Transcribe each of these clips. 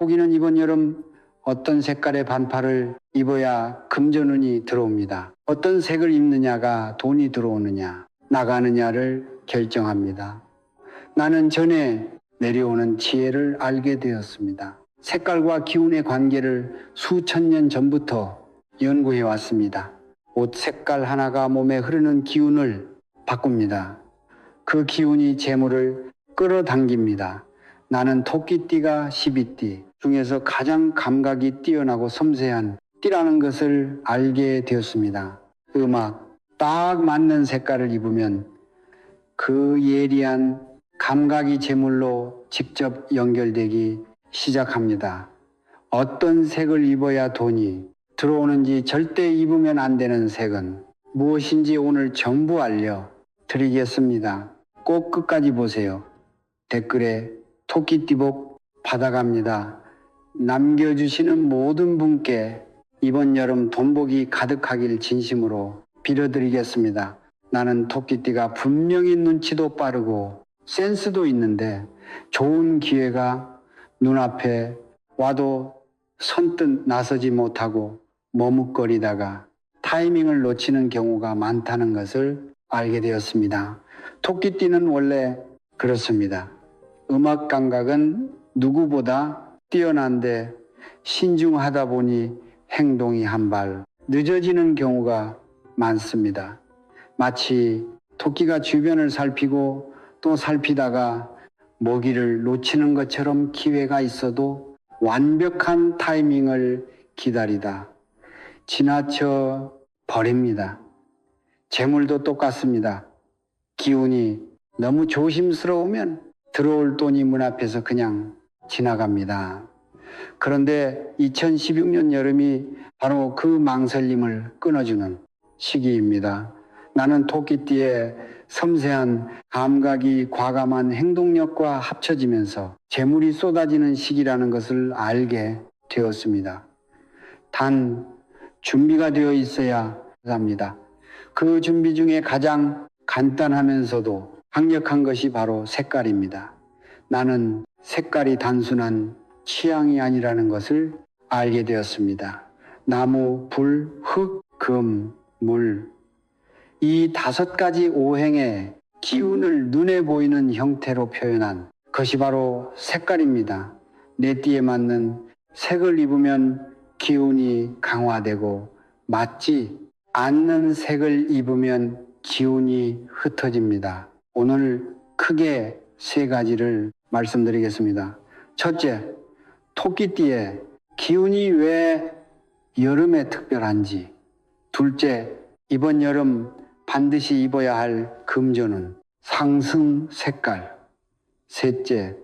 호기는 이번 여름 어떤 색깔의 반팔을 입어야 금전운이 들어옵니다. 어떤 색을 입느냐가 돈이 들어오느냐, 나가느냐를 결정합니다. 나는 전에 내려오는 지혜를 알게 되었습니다. 색깔과 기운의 관계를 수천 년 전부터 연구해 왔습니다. 옷 색깔 하나가 몸에 흐르는 기운을 바꿉니다. 그 기운이 재물을 끌어당깁니다. 나는 토끼띠가 12띠 중에서 가장 감각이 뛰어나고 섬세한 띠라는 것을 알게 되었습니다. 음악, 딱 맞는 색깔을 입으면 그 예리한 감각이 재물로 직접 연결되기 시작합니다. 어떤 색을 입어야 돈이 들어오는지, 절대 입으면 안 되는 색은 무엇인지 오늘 전부 알려드리겠습니다. 꼭 끝까지 보세요. 댓글에 토끼띠복 받아갑니다. 남겨주시는 모든 분께 이번 여름 돈복이 가득하길 진심으로 빌어드리겠습니다. 나는 토끼띠가 분명히 눈치도 빠르고 센스도 있는데 좋은 기회가 눈앞에 와도 선뜻 나서지 못하고 머뭇거리다가 타이밍을 놓치는 경우가 많다는 것을 알게 되었습니다. 토끼띠는 원래 그렇습니다. 음악 감각은 누구보다 뛰어난데 신중하다 보니 행동이 한 발 늦어지는 경우가 많습니다. 마치 토끼가 주변을 살피고 또 살피다가 먹이를 놓치는 것처럼 기회가 있어도 완벽한 타이밍을 기다리다 지나쳐 버립니다. 재물도 똑같습니다. 기운이 너무 조심스러우면 들어올 돈이 문 앞에서 그냥 지나갑니다. 그런데 2016년 여름이 바로 그 망설임을 끊어주는 시기입니다. 나는 토끼띠의 섬세한 감각이 과감한 행동력과 합쳐지면서 재물이 쏟아지는 시기라는 것을 알게 되었습니다. 단 준비가 되어 있어야 합니다. 그 준비 중에 가장 간단하면서도 강력한 것이 바로 색깔입니다. 나는 색깔이 단순한 취향이 아니라는 것을 알게 되었습니다. 나무, 불, 흙, 금, 물, 이 5가지 오행의 기운을 눈에 보이는 형태로 표현한 것이 바로 색깔입니다. 내 띠에 맞는 색을 입으면 기운이 강화되고 맞지 않는 색을 입으면 기운이 흩어집니다. 오늘 크게 3가지를 말씀드리겠습니다. 첫째, 토끼띠의 기운이 왜 여름에 특별한지. 둘째, 이번 여름 반드시 입어야 할 금전운, 상승 색깔. 셋째,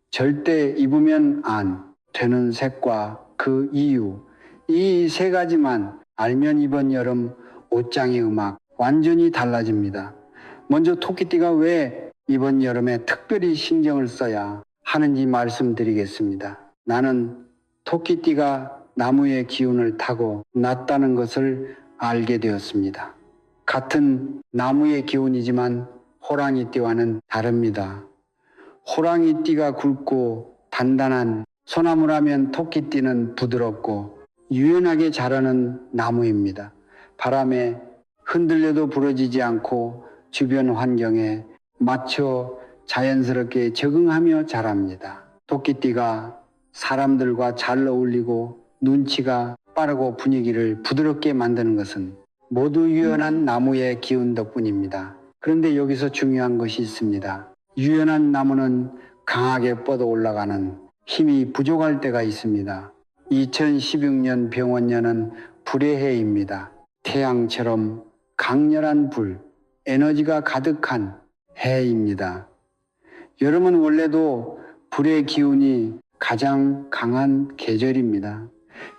절대 입으면 안 되는 색과 그 이유. 이 3가지만 알면 이번 여름 옷장의 음악 완전히 달라집니다. 먼저 토끼띠가 왜 이번 여름에 특별히 신경을 써야 하는지 말씀드리겠습니다. 나는 토끼띠가 나무의 기운을 타고 났다는 것을 알게 되었습니다. 같은 나무의 기운이지만 호랑이띠와는 다릅니다. 호랑이띠가 굵고 단단한 소나무라면 토끼띠는 부드럽고 유연하게 자라는 나무입니다. 바람에 흔들려도 부러지지 않고 주변 환경에 맞춰 자연스럽게 적응하며 자랍니다. 토끼띠가 사람들과 잘 어울리고 눈치가 빠르고 분위기를 부드럽게 만드는 것은 모두 유연한 나무의 기운 덕분입니다. 그런데 여기서 중요한 것이 있습니다. 유연한 나무는 강하게 뻗어 올라가는 힘이 부족할 때가 있습니다. 2016년 병원년은 불의 해입니다. 태양처럼 강렬한 불, 에너지가 가득한 해입니다. 여름은 원래도 불의 기운이 가장 강한 계절입니다.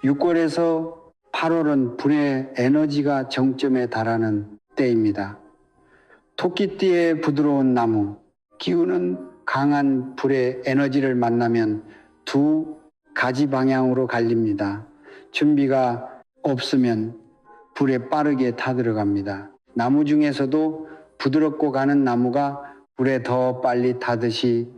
6월에서 8월은 불의 에너지가 정점에 달하는 때입니다. 토끼띠의 부드러운 나무, 기운은 강한 불의 에너지를 만나면 2가지 방향으로 갈립니다. 준비가 없으면 불에 빠르게 타들어갑니다. 나무 중에서도 부드럽고 가는 나무가 불에 더 빨리 타듯이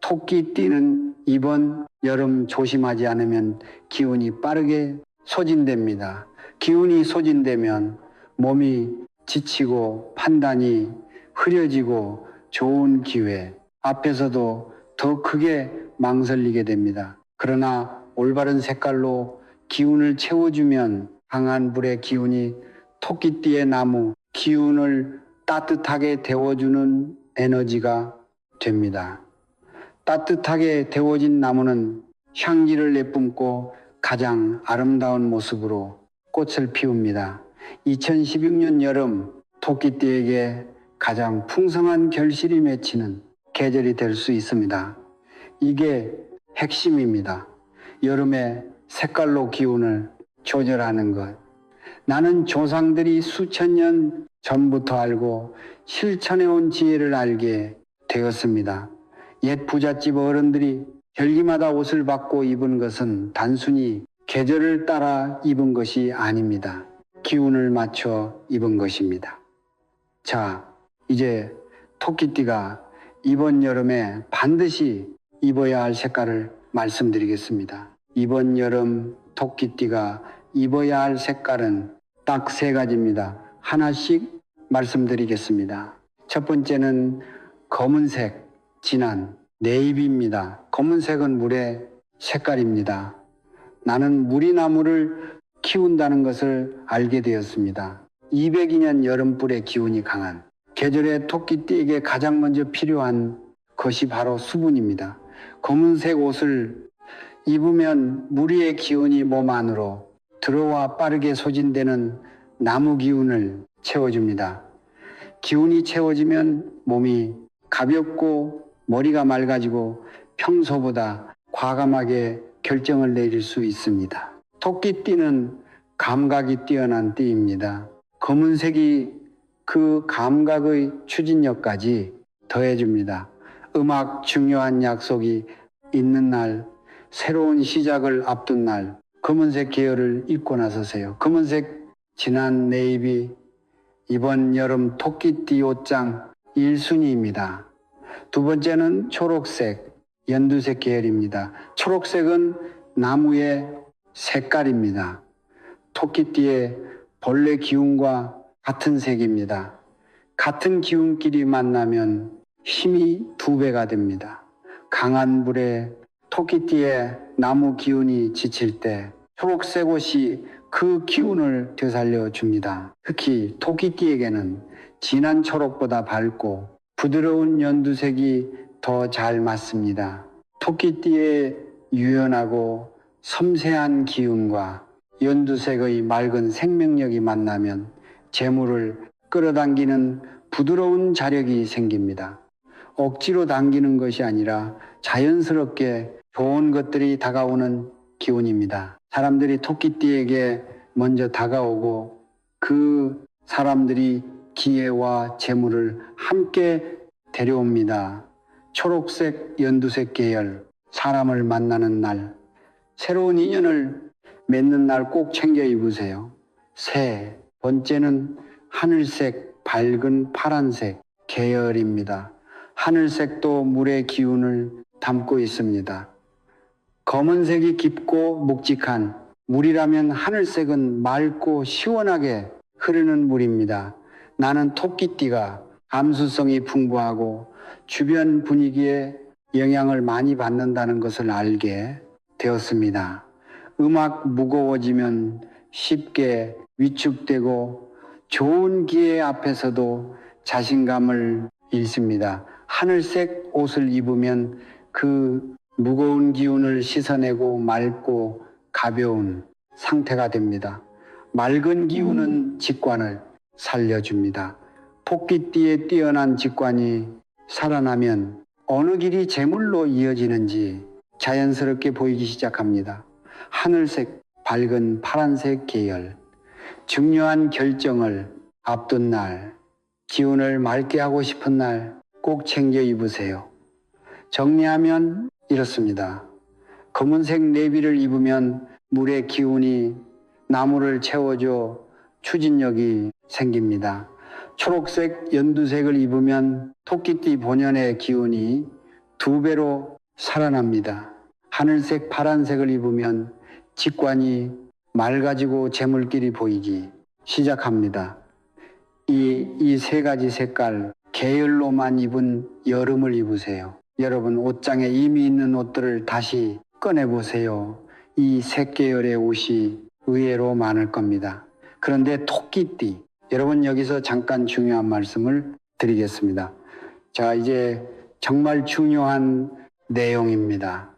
토끼띠는 이번 여름 조심하지 않으면 기운이 빠르게 소진됩니다. 기운이 소진되면 몸이 지치고 판단이 흐려지고 좋은 기회 앞에서도 더 크게 망설이게 됩니다. 그러나 올바른 색깔로 기운을 채워주면 강한 불의 기운이 토끼띠의 나무, 기운을 따뜻하게 데워주는 에너지가 됩니다. 따뜻하게 데워진 나무는 향기를 내뿜고 가장 아름다운 모습으로 꽃을 피웁니다. 2016년 여름 토끼띠에게 가장 풍성한 결실이 맺히는 계절이 될 수 있습니다. 이게 핵심입니다. 여름에 색깔로 기운을 조절하는 것. 나는 조상들이 수천 년 전부터 알고 실천해온 지혜를 알게 되었습니다. 옛 부잣집 어른들이 절기마다 옷을 바꿔 입은 것은 단순히 계절을 따라 입은 것이 아닙니다. 기운을 맞춰 입은 것입니다. 자, 이제 토끼띠가 이번 여름에 반드시 입어야 할 색깔을 말씀드리겠습니다. 이번 여름 토끼띠가 입어야 할 색깔은 딱 3가지입니다. 하나씩 말씀드리겠습니다. 첫 번째는 검은색, 진한 네이비입니다. 검은색은 물의 색깔입니다. 나는 무리나무를 키운다는 것을 알게 되었습니다. 202년 여름불의 기운이 강한 계절의 토끼띠에게 가장 먼저 필요한 것이 바로 수분입니다. 검은색 옷을 입으면 무리의 기운이 몸 안으로 들어와 빠르게 소진되는 나무 기운을 채워줍니다. 기운이 채워지면 몸이 가볍고 머리가 맑아지고 평소보다 과감하게 결정을 내릴 수 있습니다. 토끼띠는 감각이 뛰어난 띠입니다. 검은색이 그 감각의 추진력까지 더해줍니다. 음악 중요한 약속이 있는 날, 새로운 시작을 앞둔 날, 검은색 계열을 입고 나서세요. 검은색 진한 네이비, 이번 여름 토끼띠 옷장 1순위입니다. 두 번째는 초록색, 연두색 계열입니다. 초록색은 나무의 색깔입니다. 토끼띠의 본래 기운과 같은 색입니다. 같은 기운끼리 만나면 힘이 2배가 됩니다. 강한 불에 토끼띠의 나무 기운이 지칠 때 초록색 옷이 그 기운을 되살려 줍니다. 특히 토끼띠에게는 진한 초록보다 밝고 부드러운 연두색이 더 잘 맞습니다. 토끼띠의 유연하고 섬세한 기운과 연두색의 맑은 생명력이 만나면 재물을 끌어당기는 부드러운 자력이 생깁니다. 억지로 당기는 것이 아니라 자연스럽게 좋은 것들이 다가오는 기운입니다. 사람들이 토끼띠에게 먼저 다가오고 그 사람들이 기회와 재물을 함께 데려옵니다. 초록색, 연두색 계열, 사람을 만나는 날, 새로운 인연을 맺는 날 꼭 챙겨 입으세요. 세 번째는 하늘색, 밝은 파란색 계열입니다. 하늘색도 물의 기운을 담고 있습니다. 검은색이 깊고 묵직한 물이라면 하늘색은 맑고 시원하게 흐르는 물입니다. 나는 토끼띠가 감수성이 풍부하고 주변 분위기에 영향을 많이 받는다는 것을 알게 되었습니다. 음악 무거워지면 쉽게 위축되고 좋은 기회 앞에서도 자신감을 잃습니다. 하늘색 옷을 입으면 그 무거운 기운을 씻어내고 맑고 가벼운 상태가 됩니다. 맑은 기운은 직관을 살려줍니다. 토끼띠의 뛰어난 직관이 살아나면 어느 길이 재물로 이어지는지 자연스럽게 보이기 시작합니다. 하늘색, 밝은 파란색 계열, 중요한 결정을 앞둔 날, 기운을 맑게 하고 싶은 날 꼭 챙겨 입으세요. 정리하면 이렇습니다. 검은색 내비를 입으면 물의 기운이 나무를 채워줘 추진력이 생깁니다. 초록색, 연두색을 입으면 토끼띠 본연의 기운이 2배로 살아납니다. 하늘색, 파란색을 입으면 직관이 맑아지고 재물길이 보이기 시작합니다. 이 세 가지 색깔, 계열로만 입은 여름을 입으세요. 여러분 옷장에 이미 있는 옷들을 다시 꺼내보세요. 이 색 계열의 옷이 의외로 많을 겁니다. 그런데 토끼띠, 여러분 여기서 잠깐 중요한 말씀을 드리겠습니다. 자, 이제 정말 중요한 내용입니다.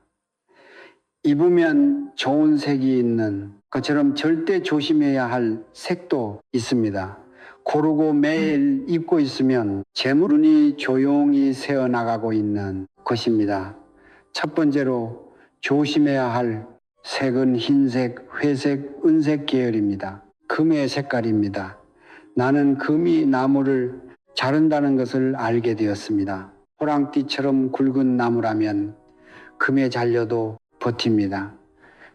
입으면 좋은 색이 있는 것처럼 절대 조심해야 할 색도 있습니다. 고르고 매일 입고 있으면 재물운이 조용히 새어나가고 있는 것입니다. 첫 번째로 조심해야 할 색은 흰색, 회색, 은색 계열입니다. 금의 색깔입니다. 나는 금이 나무를 자른다는 것을 알게 되었습니다. 호랑띠처럼 굵은 나무라면 금에 잘려도 버팁니다.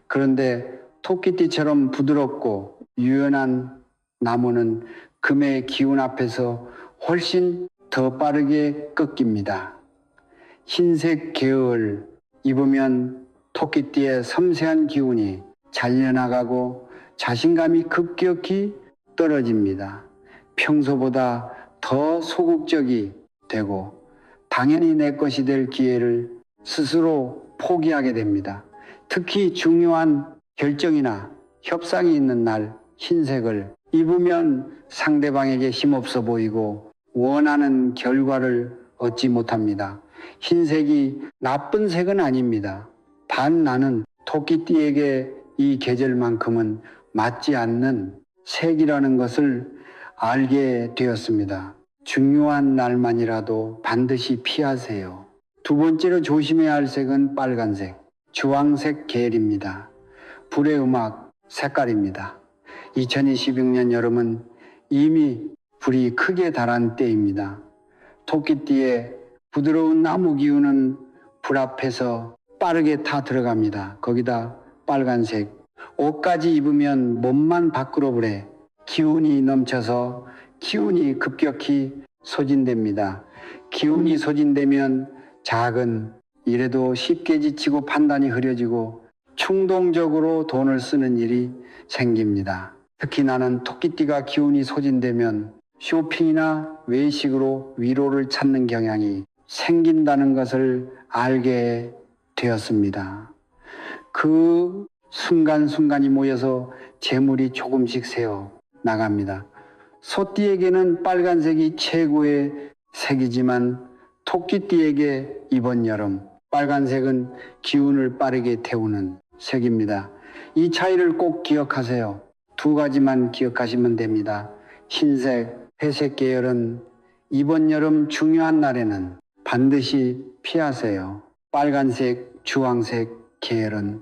그런데 토끼띠처럼 부드럽고 유연한 나무는 금의 기운 앞에서 훨씬 더 빠르게 꺾입니다. 흰색 계열 입으면 토끼띠의 섬세한 기운이 잘려나가고 자신감이 급격히 떨어집니다. 평소보다 더 소극적이 되고 당연히 내 것이 될 기회를 스스로 포기하게 됩니다. 특히 중요한 결정이나 협상이 있는 날 흰색을 입으면 상대방에게 힘없어 보이고 원하는 결과를 얻지 못합니다. 흰색이 나쁜 색은 아닙니다. 단 나는 토끼띠에게 이 계절만큼은 맞지 않는 색이라는 것을 알게 되었습니다. 중요한 날만이라도 반드시 피하세요. 두 번째로 조심해야 할 색은 빨간색, 주황색 계열입니다. 불의 음악 색깔입니다. 2026년 여름은 이미 불이 크게 달한 때입니다. 토끼띠의 부드러운 나무 기운은 불 앞에서 빠르게 타 들어갑니다. 거기다 빨간색, 옷까지 입으면 몸만 밖으로 불에 기운이 넘쳐서 기운이 급격히 소진됩니다. 기운이 소진되면 작은 일에도 쉽게 지치고 판단이 흐려지고 충동적으로 돈을 쓰는 일이 생깁니다. 특히 나는 토끼띠가 기운이 소진되면 쇼핑이나 외식으로 위로를 찾는 경향이 생긴다는 것을 알게 되었습니다. 그 순간순간이 모여서 재물이 조금씩 새어 나갑니다. 소띠에게는 빨간색이 최고의 색이지만 토끼띠에게 이번 여름 빨간색은 기운을 빠르게 태우는 색입니다. 이 차이를 꼭 기억하세요. 두 가지만 기억하시면 됩니다. 흰색, 회색 계열은 이번 여름 중요한 날에는 반드시 피하세요. 빨간색, 주황색 계열은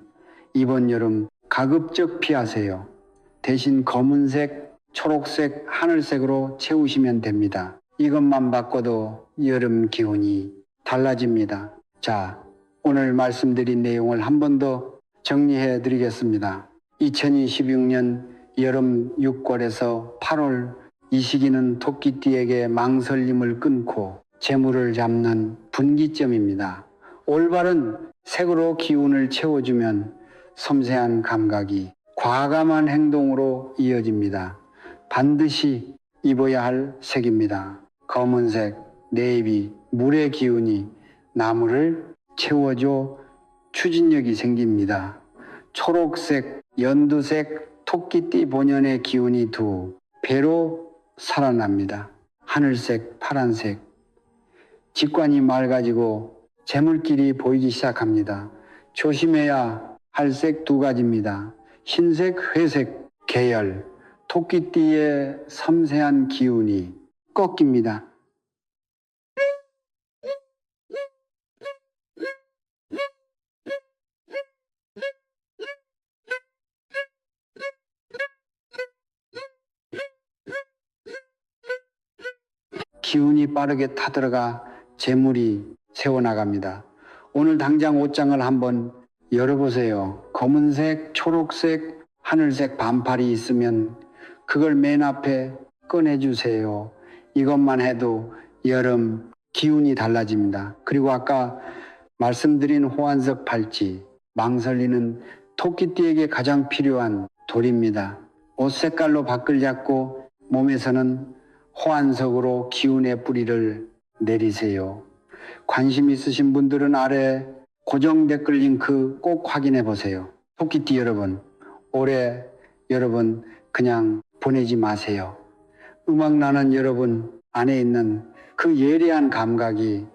이번 여름 가급적 피하세요. 대신 검은색, 초록색, 하늘색으로 채우시면 됩니다. 이것만 바꿔도 여름 기운이 달라집니다. 자, 오늘 말씀드린 내용을 한 번 더 정리해 드리겠습니다. 2026년 여름 6월에서 8월 이 시기는 토끼띠에게 망설임을 끊고 재물을 잡는 분기점입니다. 올바른 색으로 기운을 채워주면 섬세한 감각이 과감한 행동으로 이어집니다. 반드시 입어야 할 색입니다. 검은색, 네이비, 물의 기운이 나무를 채워줘 추진력이 생깁니다. 초록색, 연두색, 토끼띠 본연의 기운이 두 배로 살아납니다. 하늘색, 파란색, 직관이 맑아지고 재물길이 보이기 시작합니다. 조심해야 할 색 두 가지입니다. 흰색, 회색 계열, 토끼띠의 섬세한 기운이 꺾입니다. 기운이 빠르게 타들어가 재물이 새어나갑니다. 오늘 당장 옷장을 한번 열어보세요. 검은색, 초록색, 하늘색 반팔이 있으면 그걸 맨 앞에 꺼내주세요. 이것만 해도 여름 기운이 달라집니다. 그리고 아까 말씀드린 호환석 팔찌, 망설이는 토끼띠에게 가장 필요한 돌입니다. 옷 색깔로 밖을 잡고 몸에서는 호환석으로 기운의 뿌리를 내리세요. 관심 있으신 분들은 아래 고정 댓글 링크 꼭 확인해 보세요. 토끼띠 여러분, 올해 여러분 그냥 보내지 마세요. 음악 나는 여러분 안에 있는 그 예리한 감각이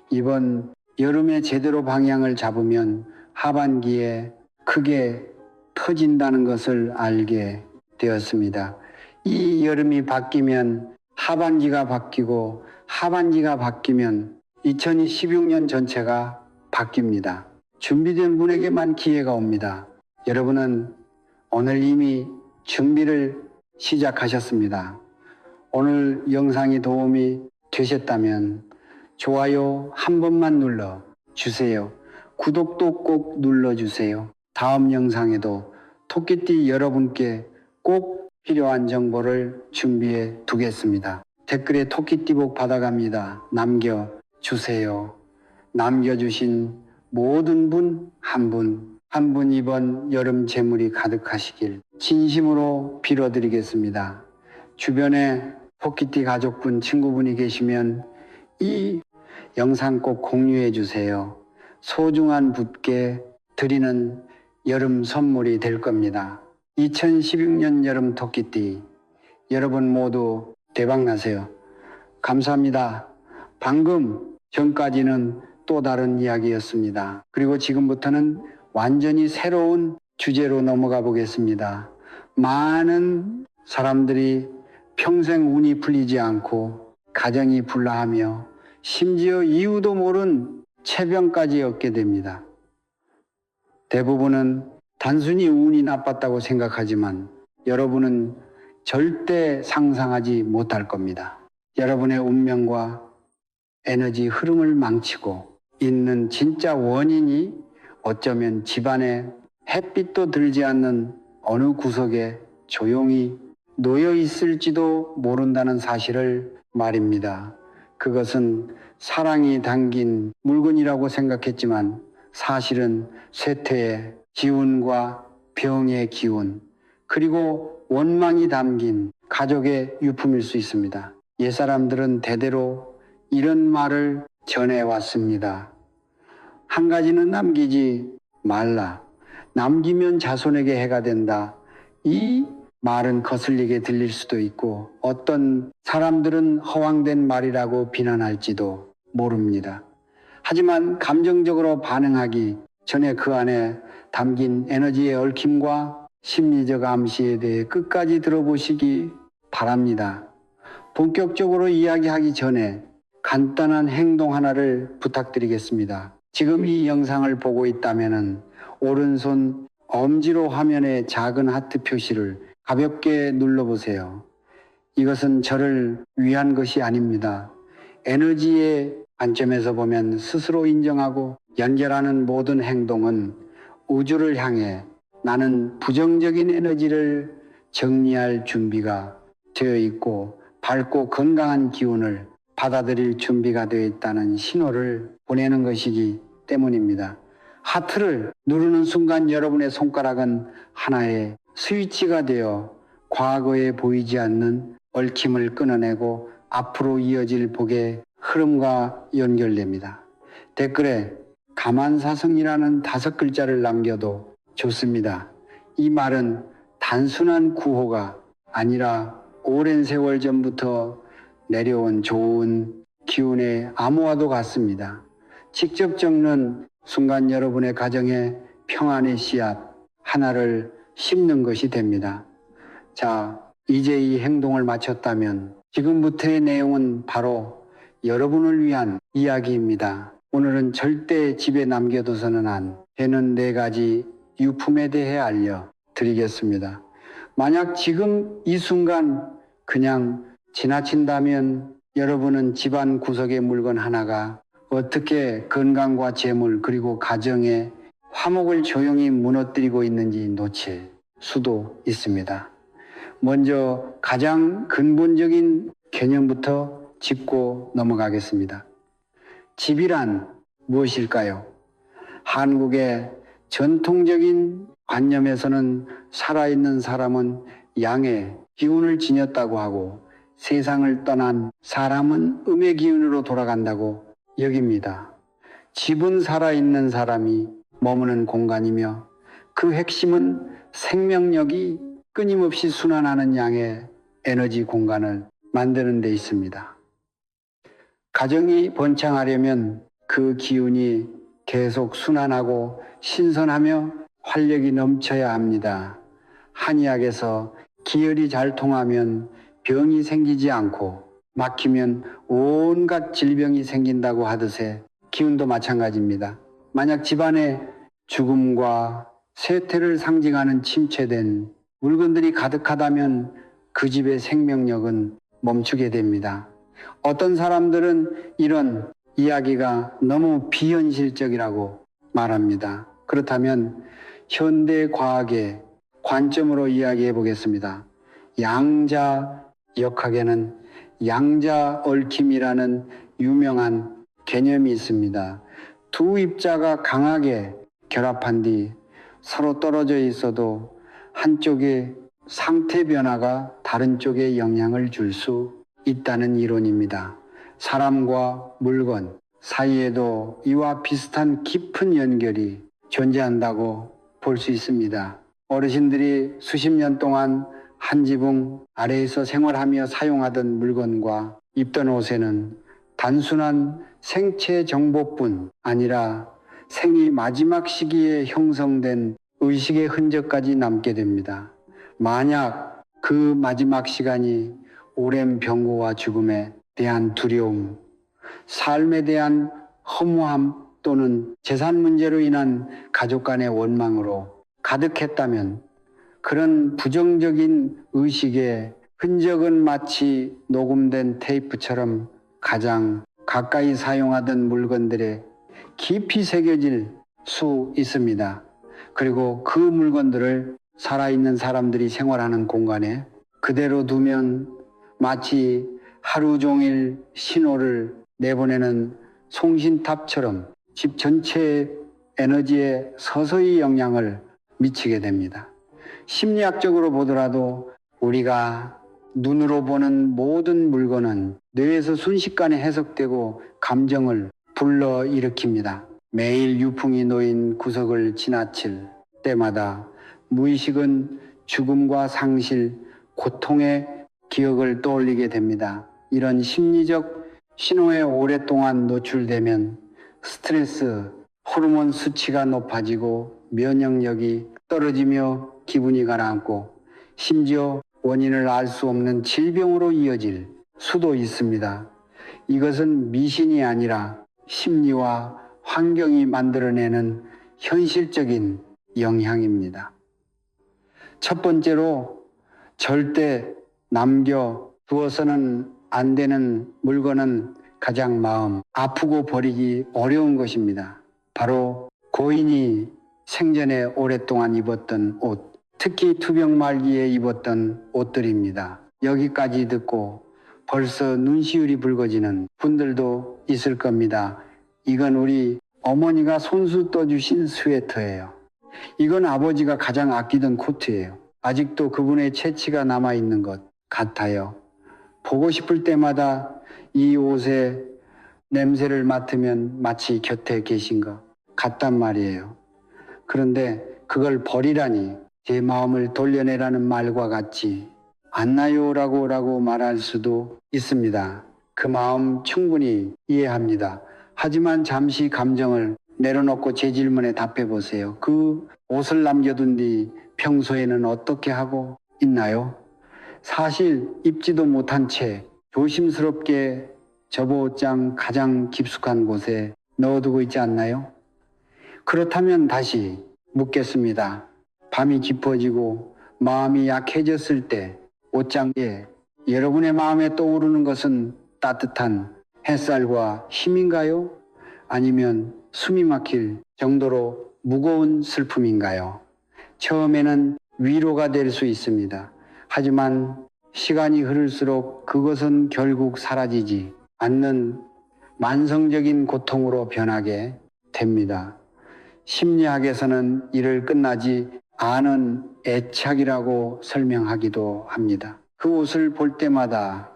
이번 여름에 제대로 방향을 잡으면 하반기에 크게 터진다는 것을 알게 되었습니다. 이 여름이 바뀌면 하반기가 바뀌고 하반기가 바뀌면 2016년 전체가 바뀝니다. 준비된 분에게만 기회가 옵니다. 여러분은 오늘 이미 준비를 시작하셨습니다. 오늘 영상이 도움이 되셨다면 좋아요 한 번만 눌러 주세요. 구독도 꼭 눌러주세요. 다음 영상에도 토끼띠 여러분께 꼭 필요한 정보를 준비해 두겠습니다. 댓글에 토끼띠복 받아갑니다. 남겨주세요. 남겨주신 모든 분 한 분 한 분 이번 여름 재물이 가득하시길 진심으로 빌어드리겠습니다. 주변에 토끼띠 가족분 친구분이 계시면 이 영상 꼭 공유해 주세요. 소중한 분께 드리는 여름 선물이 될 겁니다. 2016년 여름 토끼띠 여러분 모두 대박 나세요. 감사합니다. 방금 전까지는 또 다른 이야기였습니다. 그리고 지금부터는 완전히 새로운 주제로 넘어가 보겠습니다. 많은 사람들이 평생 운이 풀리지 않고 가정이 불나하며 심지어 이유도 모른 체병까지 얻게 됩니다. 대부분은 단순히 운이 나빴다고 생각하지만 여러분은 절대 상상하지 못할 겁니다. 여러분의 운명과 에너지 흐름을 망치고 있는 진짜 원인이 어쩌면 집안에 햇빛도 들지 않는 어느 구석에 조용히 놓여 있을지도 모른다는 사실을 말입니다. 그것은 사랑이 담긴 물건이라고 생각했지만 사실은 쇠퇴의 기운과 병의 기운 그리고 원망이 담긴 가족의 유품일 수 있습니다. 옛사람들은 대대로 이런 말을 전해왔습니다. 한 가지는 남기지 말라. 남기면 자손에게 해가 된다. 이 말은 거슬리게 들릴 수도 있고 어떤 사람들은 허황된 말이라고 비난할지도 모릅니다. 하지만 감정적으로 반응하기 전에 그 안에 담긴 에너지의 얽힘과 심리적 암시에 대해 끝까지 들어보시기 바랍니다. 본격적으로 이야기하기 전에 간단한 행동 하나를 부탁드리겠습니다. 지금 이 영상을 보고 있다면 오른손 엄지로 화면에 작은 하트 표시를 가볍게 눌러보세요. 이것은 저를 위한 것이 아닙니다. 에너지의 관점에서 보면 스스로 인정하고 연결하는 모든 행동은 우주를 향해 나는 부정적인 에너지를 정리할 준비가 되어 있고 밝고 건강한 기운을 받아들일 준비가 되어 있다는 신호를 보내는 것이기 때문입니다. 하트를 누르는 순간 여러분의 손가락은 하나의 스위치가 되어 과거에 보이지 않는 얽힘을 끊어내고 앞으로 이어질 복의 흐름과 연결됩니다. 댓글에 가만사성이라는 5글자를 남겨도 좋습니다. 이 말은 단순한 구호가 아니라 오랜 세월 전부터 내려온 좋은 기운의 암호와도 같습니다. 직접 적는 순간 여러분의 가정에 평안의 씨앗 하나를 심는 것이 됩니다. 자, 이제 이 행동을 마쳤다면 지금부터의 내용은 바로 여러분을 위한 이야기입니다. 오늘은 절대 집에 남겨둬서는 안 되는 4가지 유품에 대해 알려드리겠습니다. 만약 지금 이 순간 그냥 지나친다면 여러분은 집안 구석의 물건 하나가 어떻게 건강과 재물 그리고 가정의 화목을 조용히 무너뜨리고 있는지 놓칠 수도 있습니다. 먼저 가장 근본적인 개념부터 짚고 넘어가겠습니다. 집이란 무엇일까요? 한국의 전통적인 관념에서는 살아있는 사람은 양의 기운을 지녔다고 하고 세상을 떠난 사람은 음의 기운으로 돌아간다고 여깁니다. 집은 살아있는 사람이 머무는 공간이며 그 핵심은 생명력이 끊임없이 순환하는 양의 에너지 공간을 만드는 데 있습니다. 가정이 번창하려면 그 기운이 계속 순환하고 신선하며 활력이 넘쳐야 합니다. 한의학에서 기혈이 잘 통하면 병이 생기지 않고 막히면 온갖 질병이 생긴다고 하듯이 기운도 마찬가지입니다. 만약 집안에 죽음과 쇠퇴를 상징하는 침체된 물건들이 가득하다면 그 집의 생명력은 멈추게 됩니다. 어떤 사람들은 이런 이야기가 너무 비현실적이라고 말합니다. 그렇다면 현대 과학의 관점으로 이야기해 보겠습니다. 양자역학에는 양자 얽힘이라는 유명한 개념이 있습니다. 두 입자가 강하게 결합한 뒤 서로 떨어져 있어도 한쪽의 상태 변화가 다른 쪽에 영향을 줄 수 있다는 이론입니다. 사람과 물건 사이에도 이와 비슷한 깊은 연결이 존재한다고 볼 수 있습니다. 어르신들이 수십 년 동안 한 지붕 아래에서 생활하며 사용하던 물건과 입던 옷에는 단순한 생체 정보뿐 아니라 생이 마지막 시기에 형성된 의식의 흔적까지 남게 됩니다. 만약 그 마지막 시간이 오랜 병고와 죽음에 대한 두려움, 삶에 대한 허무함 또는 재산 문제로 인한 가족 간의 원망으로 가득했다면 그런 부정적인 의식의 흔적은 마치 녹음된 테이프처럼 가장 가까이 사용하던 물건들에 깊이 새겨질 수 있습니다. 그리고 그 물건들을 살아있는 사람들이 생활하는 공간에 그대로 두면 마치 하루 종일 신호를 내보내는 송신탑처럼 집 전체의 에너지에 서서히 영향을 미치게 됩니다. 심리학적으로 보더라도 우리가 눈으로 보는 모든 물건은 뇌에서 순식간에 해석되고 감정을 불러일으킵니다. 매일 유풍이 놓인 구석을 지나칠 때마다 무의식은 죽음과 상실, 고통의 기억을 떠올리게 됩니다. 이런 심리적 신호에 오랫동안 노출되면 스트레스, 호르몬 수치가 높아지고 면역력이 떨어지며 기분이 가라앉고 심지어 원인을 알 수 없는 질병으로 이어질 수도 있습니다. 이것은 미신이 아니라 심리와 환경이 만들어내는 현실적인 영향입니다. 첫 번째로 절대 남겨두어서는 안 되는 물건은 가장 마음 아프고 버리기 어려운 것입니다. 바로 고인이 생전에 오랫동안 입었던 옷, 특히 투병 말기에 입었던 옷들입니다. 여기까지 듣고 벌써 눈시울이 붉어지는 분들도 있을 겁니다. 이건 우리 어머니가 손수 떠주신 스웨터예요. 이건 아버지가 가장 아끼던 코트예요. 아직도 그분의 채취가 남아있는 것 같아요. 보고 싶을 때마다 이 옷의 냄새를 맡으면 마치 곁에 계신 것 같단 말이에요. 그런데 그걸 버리라니 제 마음을 돌려내라는 말과 같지 않나요라고 말할 수도 있습니다. 그 마음 충분히 이해합니다. 하지만 잠시 감정을 내려놓고 제 질문에 답해 보세요. 그 옷을 남겨둔 뒤 평소에는 어떻게 하고 있나요? 사실 입지도 못한 채 조심스럽게 접어옷장 가장 깊숙한 곳에 넣어두고 있지 않나요? 그렇다면 다시 묻겠습니다. 밤이 깊어지고 마음이 약해졌을 때 옷장에 여러분의 마음에 떠오르는 것은 따뜻한 햇살과 힘인가요? 아니면 숨이 막힐 정도로 무거운 슬픔인가요? 처음에는 위로가 될 수 있습니다. 하지만 시간이 흐를수록 그것은 결국 사라지지 않는 만성적인 고통으로 변하게 됩니다. 심리학에서는 이를 끝나지 않은 애착이라고 설명하기도 합니다. 그 옷을 볼 때마다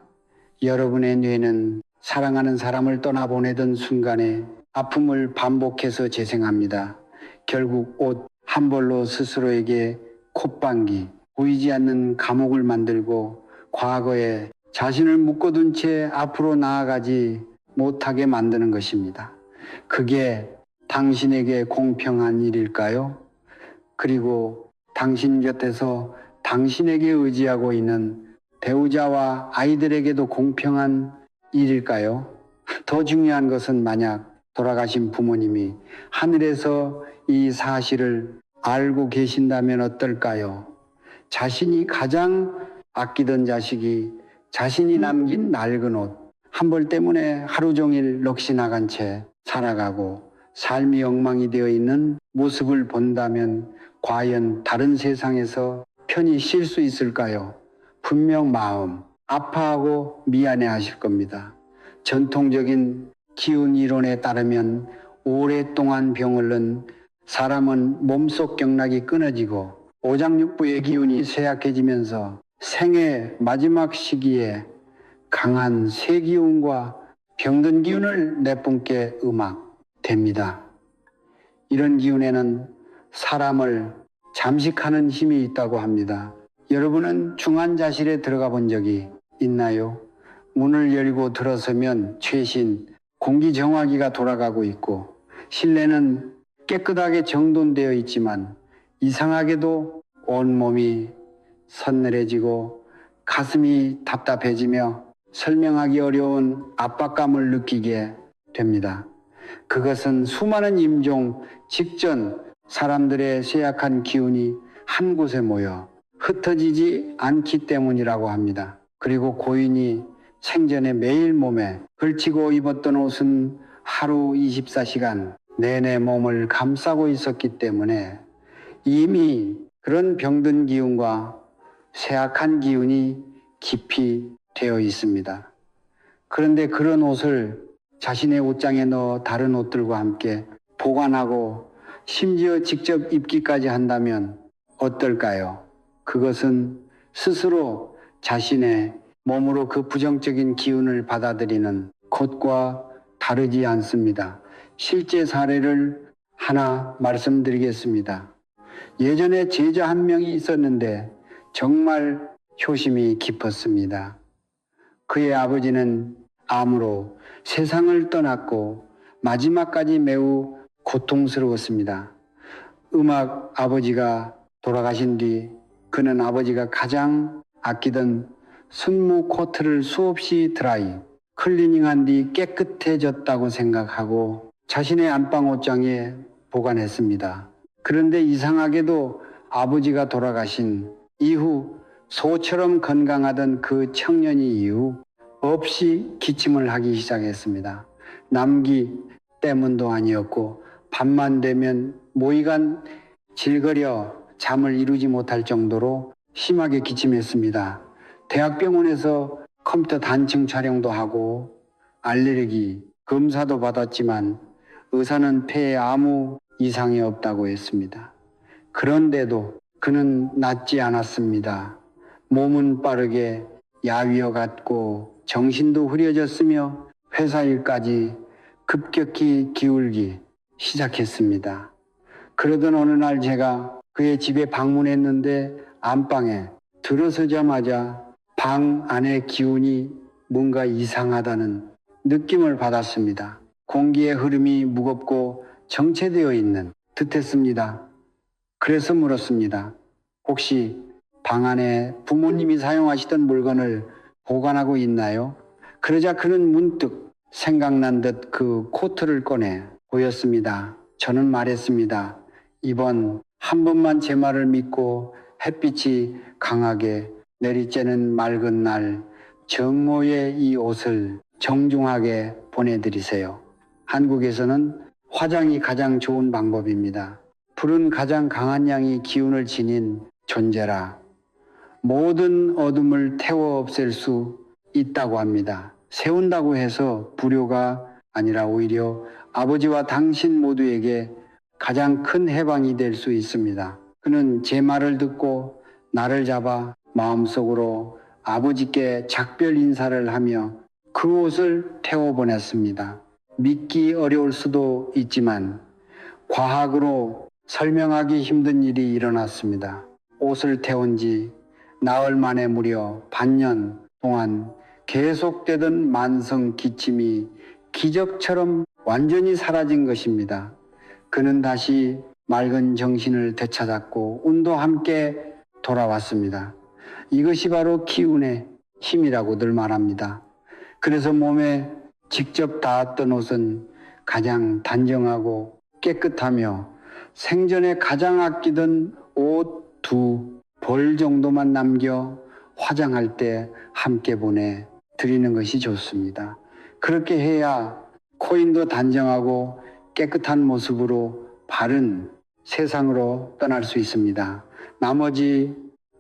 여러분의 뇌는 사랑하는 사람을 떠나보내던 순간에 아픔을 반복해서 재생합니다. 결국 옷 한 벌로 스스로에게 콧방귀, 보이지 않는 감옥을 만들고 과거에 자신을 묶어둔 채 앞으로 나아가지 못하게 만드는 것입니다. 그게 당신에게 공평한 일일까요? 그리고 당신 곁에서 당신에게 의지하고 있는 배우자와 아이들에게도 공평한 일일까요? 더 중요한 것은 만약 돌아가신 부모님이 하늘에서 이 사실을 알고 계신다면 어떨까요? 자신이 가장 아끼던 자식이 자신이 남긴 낡은 옷, 한 벌 때문에 하루 종일 넋이 나간 채 살아가고 삶이 엉망이 되어 있는 모습을 본다면 과연 다른 세상에서 편히 쉴 수 있을까요? 분명 마음 아파하고 미안해 하실 겁니다. 전통적인 기운 이론에 따르면 오랫동안 병을 든 사람은 몸속 경락이 끊어지고 오장육부의 기운이 쇠약해지면서 생애 마지막 시기에 강한 새 기운과 병든 기운을 내뿜게 됩니다. 이런 기운에는 사람을 잠식하는 힘이 있다고 합니다. 여러분은 중환자실에 들어가 본 적이 있나요? 문을 열고 들어서면 최신 공기정화기가 돌아가고 있고 실내는 깨끗하게 정돈되어 있지만 이상하게도 온몸이 서늘해지고 가슴이 답답해지며 설명하기 어려운 압박감을 느끼게 됩니다. 그것은 수많은 임종 직전 사람들의 쇠약한 기운이 한 곳에 모여 흩어지지 않기 때문이라고 합니다. 그리고 고인이 생전에 매일 몸에 걸치고 입었던 옷은 하루 24시간 내내 몸을 감싸고 있었기 때문에 이미 그런 병든 기운과 쇠약한 기운이 깊이 되어 있습니다. 그런데 그런 옷을 자신의 옷장에 넣어 다른 옷들과 함께 보관하고 심지어 직접 입기까지 한다면 어떨까요? 그것은 스스로 자신의 몸으로 그 부정적인 기운을 받아들이는 것과 다르지 않습니다. 실제 사례를 하나 말씀드리겠습니다. 예전에 제자 한 명이 있었는데 정말 효심이 깊었습니다. 그의 아버지는 암으로 세상을 떠났고 마지막까지 매우 고통스러웠습니다. 음악 아버지가 돌아가신 뒤 그는 아버지가 가장 아끼던 순무 코트를 수없이 드라이, 클리닝한 뒤 깨끗해졌다고 생각하고 자신의 안방 옷장에 보관했습니다. 그런데 이상하게도 아버지가 돌아가신 이후 소처럼 건강하던 그 청년이 이후 없이 기침을 하기 시작했습니다. 남기 때문도 아니었고 밤만 되면 모이간 질거려 잠을 이루지 못할 정도로 심하게 기침했습니다. 대학병원에서 컴퓨터 단층 촬영도 하고 알레르기 검사도 받았지만 의사는 폐에 아무 이상이 없다고 했습니다. 그런데도 그는 낫지 않았습니다. 몸은 빠르게 야위어 갔고 정신도 흐려졌으며 회사 일까지 급격히 기울기 시작했습니다. 그러던 어느 날 제가 그의 집에 방문했는데 안방에 들어서자마자 방 안의 기운이 뭔가 이상하다는 느낌을 받았습니다. 공기의 흐름이 무겁고 정체되어 있는 듯했습니다. 그래서 물었습니다. 혹시 방 안에 부모님이 사용하시던 물건을 보관하고 있나요? 그러자 그는 문득 생각난 듯 그 코트를 꺼내 보였습니다. 저는 말했습니다. 이번 한 번만 제 말을 믿고 햇빛이 강하게 내리쬐는 맑은 날 정모의 이 옷을 정중하게 보내드리세요. 한국에서는 화장이 가장 좋은 방법입니다. 불은 가장 강한 양의 기운을 지닌 존재라 모든 어둠을 태워 없앨 수 있다고 합니다. 세운다고 해서 불효가 아니라 오히려 아버지와 당신 모두에게 가장 큰 해방이 될 수 있습니다. 그는 제 말을 듣고 나를 잡아 마음속으로 아버지께 작별 인사를 하며 그 옷을 태워보냈습니다. 믿기 어려울 수도 있지만 과학으로 설명하기 힘든 일이 일어났습니다. 옷을 태운 지 나흘 만에 무려 반년 동안 계속되던 만성 기침이 기적처럼 완전히 사라진 것입니다. 그는 다시 맑은 정신을 되찾았고 운도 함께 돌아왔습니다. 이것이 바로 기운의 힘이라고들 말합니다. 그래서 몸에 직접 닿았던 옷은 가장 단정하고 깨끗하며 생전에 가장 아끼던 옷 2벌 정도만 남겨 화장할 때 함께 보내 드리는 것이 좋습니다. 그렇게 해야 코인도 단정하고 깨끗한 모습으로 바른 세상으로 떠날 수 있습니다. 나머지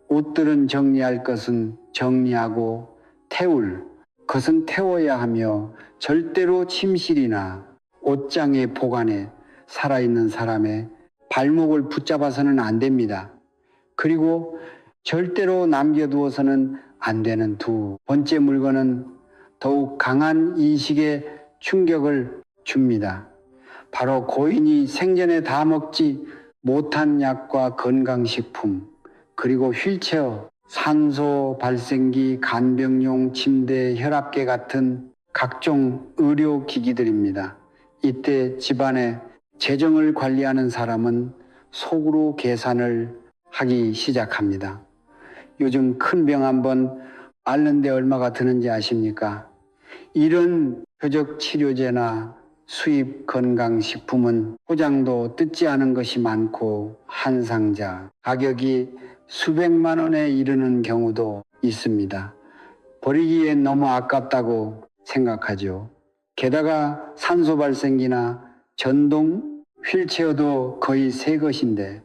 옷들은 정리할 것은 정리하고 태울 것은 태워야 하며 절대로 침실이나 옷장의 보관에 살아있는 사람의 발목을 붙잡아서는 안 됩니다. 그리고 절대로 남겨두어서는 안 되는 2번째 물건은 더욱 강한 인식의 충격을 줍니다. 바로 고인이 생전에 다 먹지 못한 약과 건강식품, 그리고 휠체어, 산소 발생기, 간병용 침대, 혈압계 같은 각종 의료기기들입니다. 이때 집안의 재정을 관리하는 사람은 속으로 계산을 하기 시작합니다. 요즘 큰 병 한번 앓는데 얼마가 드는지 아십니까? 이런 표적 치료제나 수입 건강식품은 포장도 뜯지 않은 것이 많고 한 상자 가격이 수백만 원에 이르는 경우도 있습니다. 버리기엔 너무 아깝다고 생각하죠. 게다가 산소 발생기나 전동 휠체어도 거의 새 것인데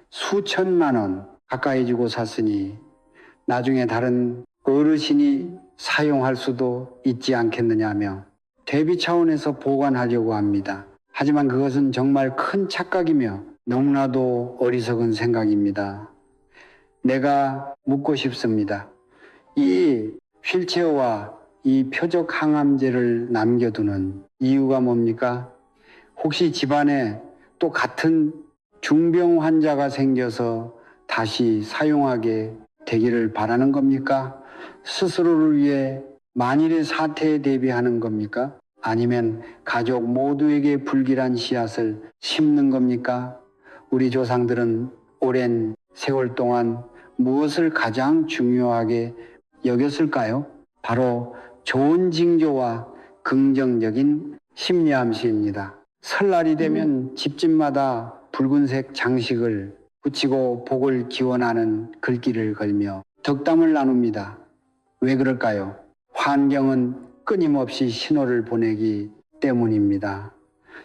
수천만 원 가까이 주고 샀으니 나중에 다른 어르신이 사용할 수도 있지 않겠느냐며 대비 차원에서 보관하려고 합니다. 하지만 그것은 정말 큰 착각이며 너무나도 어리석은 생각입니다. 내가 묻고 싶습니다. 이 휠체어와 이 표적 항암제를 남겨두는 이유가 뭡니까? 혹시 집안에 또 같은 중병 환자가 생겨서 다시 사용하게 되기를 바라는 겁니까? 스스로를 위해 만일의 사태에 대비하는 겁니까? 아니면 가족 모두에게 불길한 씨앗을 심는 겁니까? 우리 조상들은 오랜 세월 동안 무엇을 가장 중요하게 여겼을까요? 바로 좋은 징조와 긍정적인 심리암시입니다. 설날이 되면 집집마다 붉은색 장식을 붙이고 복을 기원하는 글귀를 걸며 덕담을 나눕니다. 왜 그럴까요? 환경은 끊임없이 신호를 보내기 때문입니다.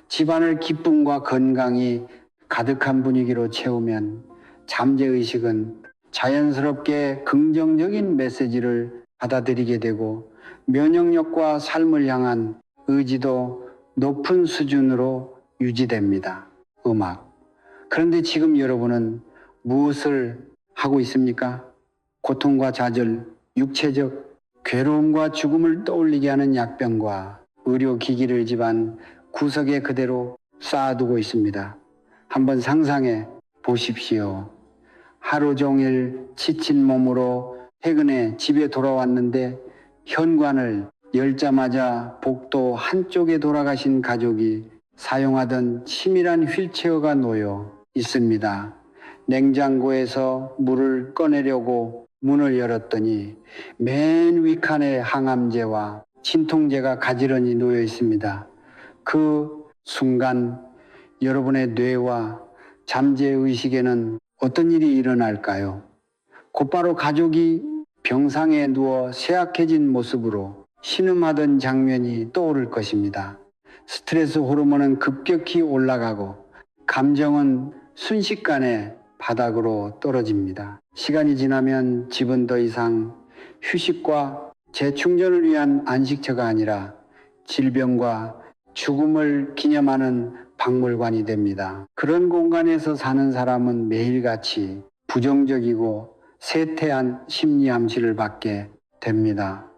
집안을 기쁨과 건강이 가득한 분위기로 채우면 잠재의식은 자연스럽게 긍정적인 메시지를 받아들이게 되고 면역력과 삶을 향한 의지도 높은 수준으로 유지됩니다. 음악. 그런데 지금 여러분은 무엇을 하고 있습니까? 고통과 좌절, 육체적 괴로움과 죽음을 떠올리게 하는 약병과 의료기기를 집안 구석에 그대로 쌓아두고 있습니다. 한번 상상해 보십시오. 하루 종일 지친 몸으로 퇴근해 집에 돌아왔는데 현관을 열자마자 복도 한쪽에 돌아가신 가족이 사용하던 치밀한 휠체어가 놓여 있습니다. 냉장고에서 물을 꺼내려고 문을 열었더니 맨 윗칸에 항암제와 진통제가 가지런히 놓여 있습니다. 그 순간 여러분의 뇌와 잠재의식에는 어떤 일이 일어날까요? 곧바로 가족이 병상에 누워 쇠약해진 모습으로 신음하던 장면이 떠오를 것입니다. 스트레스 호르몬은 급격히 올라가고 감정은 순식간에 바닥으로 떨어집니다. 시간이 지나면 집은 더 이상 휴식과 재충전을 위한 안식처가 아니라 질병과 죽음을 기념하는 박물관이 됩니다. 그런 공간에서 사는 사람은 매일같이 부정적이고 세태한 심리 암시를 받게 됩니다.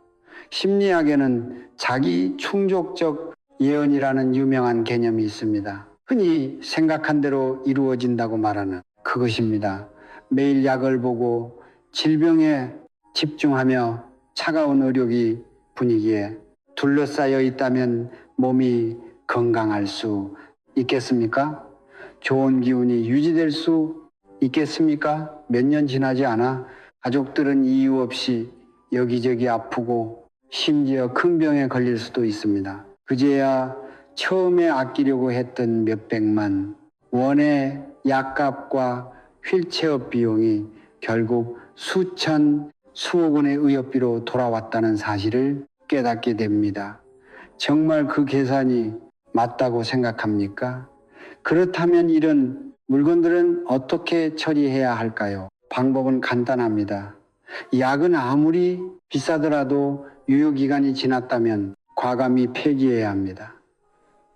심리학에는 자기 충족적 예언이라는 유명한 개념이 있습니다. 흔히 생각한 대로 이루어진다고 말하는 그것입니다. 매일 약을 보고 질병에 집중하며 차가운 의료기 분위기에 둘러싸여 있다면 몸이 건강할 수 있겠습니까? 좋은 기운이 유지될 수 있겠습니까? 몇 년 지나지 않아 가족들은 이유 없이 여기저기 아프고 심지어 큰 병에 걸릴 수도 있습니다. 그제야 처음에 아끼려고 했던 몇백만 원의 약값과 휠체어 비용이 결국 수천, 수억 원의 의협비로 돌아왔다는 사실을 깨닫게 됩니다. 정말 그 계산이 맞다고 생각합니까? 그렇다면 이런 물건들은 어떻게 처리해야 할까요? 방법은 간단합니다. 약은 아무리 비싸더라도 유효기간이 지났다면 과감히 폐기해야 합니다.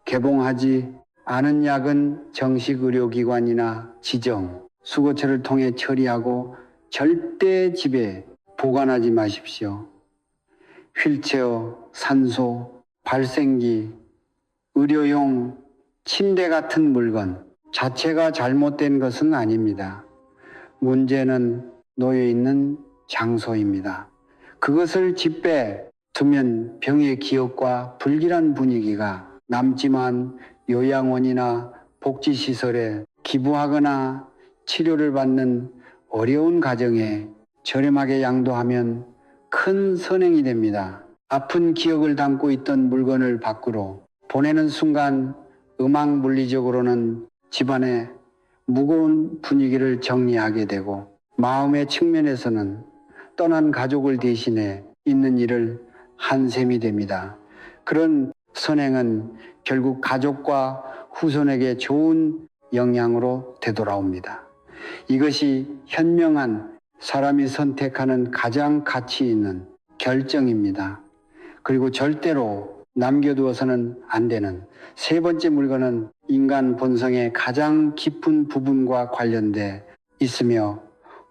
개봉하지 않은 약은 정식 의료기관이나 지정, 수거처를 통해 처리하고 절대 집에 보관하지 마십시오. 휠체어, 산소, 발생기, 의료용 침대 같은 물건 자체가 잘못된 것은 아닙니다. 문제는 놓여 있는 장소입니다. 그것을 집에 두면 병의 기억과 불길한 분위기가 남지만 요양원이나 복지시설에 기부하거나 치료를 받는 어려운 가정에 저렴하게 양도하면 큰 선행이 됩니다. 아픈 기억을 담고 있던 물건을 밖으로 보내는 순간 음악 물리적으로는 집안의 무거운 분위기를 정리하게 되고 마음의 측면에서는 떠난 가족을 대신해 있는 일을 한 셈이 됩니다. 그런 선행은 결국 가족과 후손에게 좋은 영향으로 되돌아옵니다. 이것이 현명한 사람이 선택하는 가장 가치 있는 결정입니다. 그리고 절대로 남겨두어서는 안 되는 세 번째 물건은 인간 본성의 가장 깊은 부분과 관련돼 있으며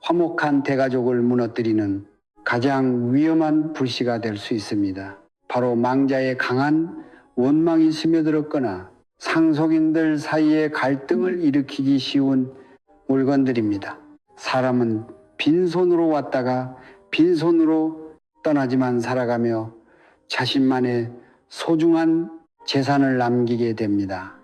화목한 대가족을 무너뜨리는 가장 위험한 불씨가 될 수 있습니다. 바로 망자의 강한 원망이 스며들었거나 상속인들 사이에 갈등을 일으키기 쉬운 물건들입니다. 사람은 빈손으로 왔다가 빈손으로 떠나지만 살아가며 자신만의 소중한 재산을 남기게 됩니다.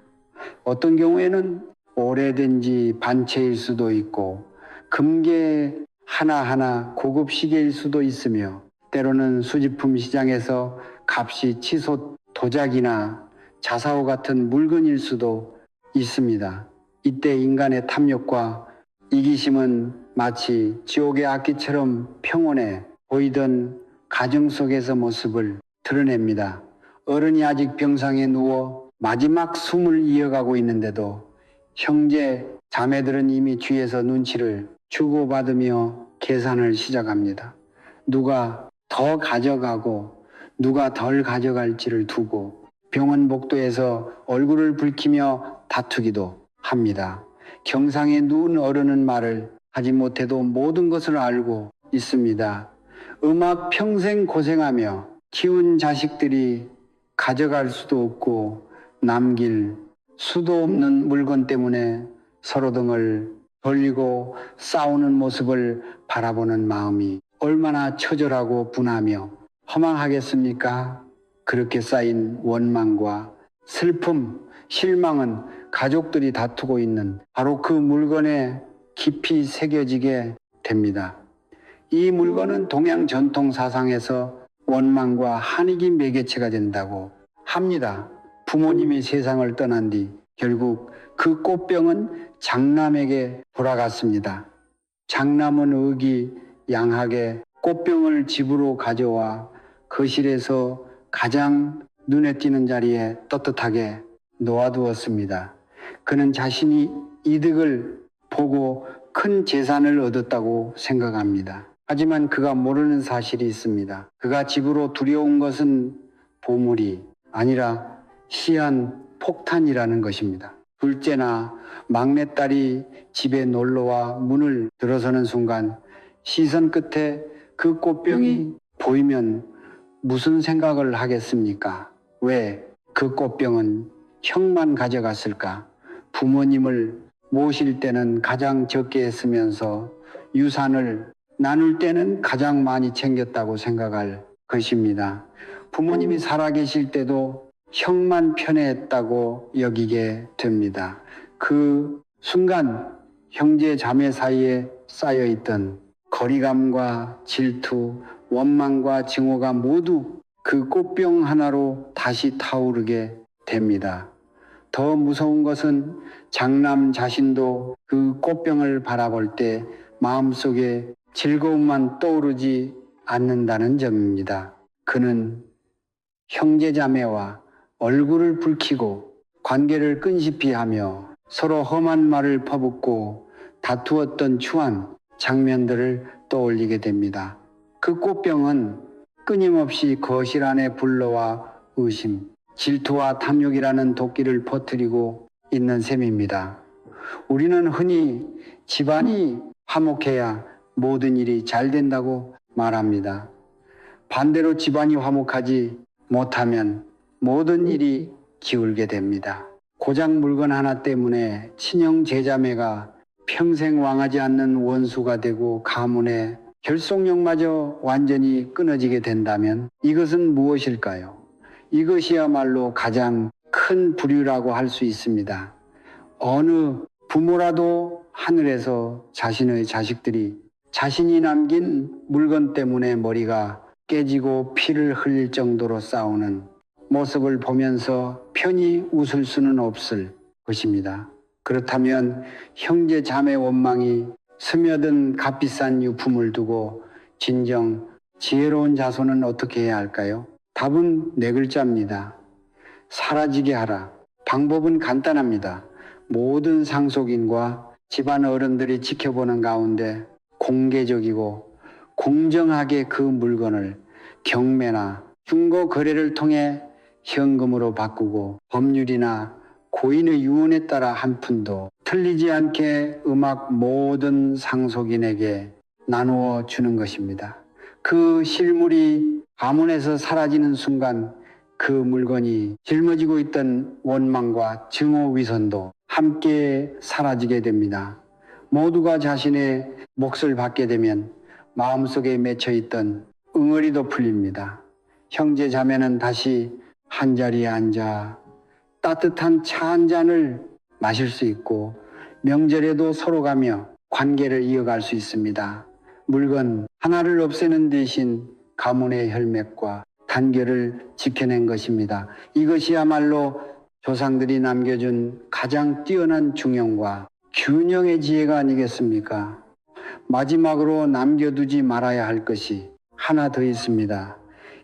어떤 경우에는 오래된 지 반채일 수도 있고 금괴 하나하나 고급 시계일 수도 있으며 때로는 수집품 시장에서 값이 치솟 도자기나 자사오 같은 물건일 수도 있습니다. 이때 인간의 탐욕과 이기심은 마치 지옥의 악기처럼 평온해 보이던 가정 속에서 모습을 드러냅니다. 어른이 아직 병상에 누워 마지막 숨을 이어가고 있는데도 형제, 자매들은 이미 뒤에서 눈치를 주고받으며 계산을 시작합니다. 누가 더 가져가고 누가 덜 가져갈지를 두고 병원 복도에서 얼굴을 붉히며 다투기도 합니다. 경상에 누운 어른은 말을 하지 못해도 모든 것을 알고 있습니다. 음악 평생 고생하며 키운 자식들이 가져갈 수도 없고 남길 수도 없는 물건 때문에 서로 등을 돌리고 싸우는 모습을 바라보는 마음이 얼마나 처절하고 분하며 허망하겠습니까? 그렇게 쌓인 원망과 슬픔, 실망은 가족들이 다투고 있는 바로 그 물건에 깊이 새겨지게 됩니다. 이 물건은 동양 전통 사상에서 원망과 한익이 매개체가 된다고 합니다. 부모님이 세상을 떠난 뒤 결국 그 꽃병은 장남에게 돌아갔습니다. 장남은 의기양하게 꽃병을 집으로 가져와 거실에서 가장 눈에 띄는 자리에 떳떳하게 놓아두었습니다. 그는 자신이 이득을 보고 큰 재산을 얻었다고 생각합니다. 하지만 그가 모르는 사실이 있습니다. 그가 집으로 들여온 것은 보물이 아니라 시한 폭탄이라는 것입니다. 둘째나 막내딸이 집에 놀러와 문을 들어서는 순간 시선 끝에 그 꽃병이 보이면 무슨 생각을 하겠습니까? 왜 그 꽃병은 형만 가져갔을까? 부모님을 모실 때는 가장 적게 했으면서 유산을 나눌 때는 가장 많이 챙겼다고 생각할 것입니다. 부모님이 살아계실 때도 형만 편애했다고 여기게 됩니다. 그 순간 형제 자매 사이에 쌓여있던 거리감과 질투, 원망과 증오가 모두 그 꽃병 하나로 다시 타오르게 됩니다. 더 무서운 것은 장남 자신도 그 꽃병을 바라볼 때 마음속에 즐거움만 떠오르지 않는다는 점입니다. 그는 형제자매와 얼굴을 붉히고 관계를 끈시피 하며 서로 험한 말을 퍼붓고 다투었던 추한 장면들을 떠올리게 됩니다. 그 꽃병은 끊임없이 거실 안에 불러와 의심, 질투와 탐욕이라는 도끼를 퍼뜨리고 있는 셈입니다. 우리는 흔히 집안이 화목해야 모든 일이 잘 된다고 말합니다. 반대로 집안이 화목하지 못하면 모든 일이 기울게 됩니다. 고작 물건 하나 때문에 친형 제자매가 평생 왕하지 않는 원수가 되고 가문의 결속력마저 완전히 끊어지게 된다면 이것은 무엇일까요? 이것이야말로 가장 큰 불의라고 할 수 있습니다. 어느 부모라도 하늘에서 자신의 자식들이 자신이 남긴 물건 때문에 머리가 깨지고 피를 흘릴 정도로 싸우는 모습을 보면서 편히 웃을 수는 없을 것입니다. 그렇다면 형제 자매 원망이 스며든 값비싼 유품을 두고 진정 지혜로운 자손은 어떻게 해야 할까요? 답은 네 글자입니다. 사라지게 하라. 방법은 간단합니다. 모든 상속인과 집안 어른들이 지켜보는 가운데 공개적이고 공정하게 그 물건을 경매나 중고 거래를 통해 현금으로 바꾸고 법률이나 고인의 유언에 따라 한 푼도 틀리지 않게 음악 모든 상속인에게 나누어 주는 것입니다. 그 실물이 가문에서 사라지는 순간 그 물건이 짊어지고 있던 원망과 증오 위선도 함께 사라지게 됩니다. 모두가 자신의 몫을 받게 되면 마음속에 맺혀있던 응어리도 풀립니다. 형제 자매는 다시 한자리에 앉아 따뜻한 차 한 잔을 마실 수 있고 명절에도 서로 가며 관계를 이어갈 수 있습니다. 물건 하나를 없애는 대신 가문의 혈맥과 단결을 지켜낸 것입니다. 이것이야말로 조상들이 남겨준 가장 뛰어난 중용과 균형의 지혜가 아니겠습니까? 마지막으로 남겨두지 말아야 할 것이 하나 더 있습니다.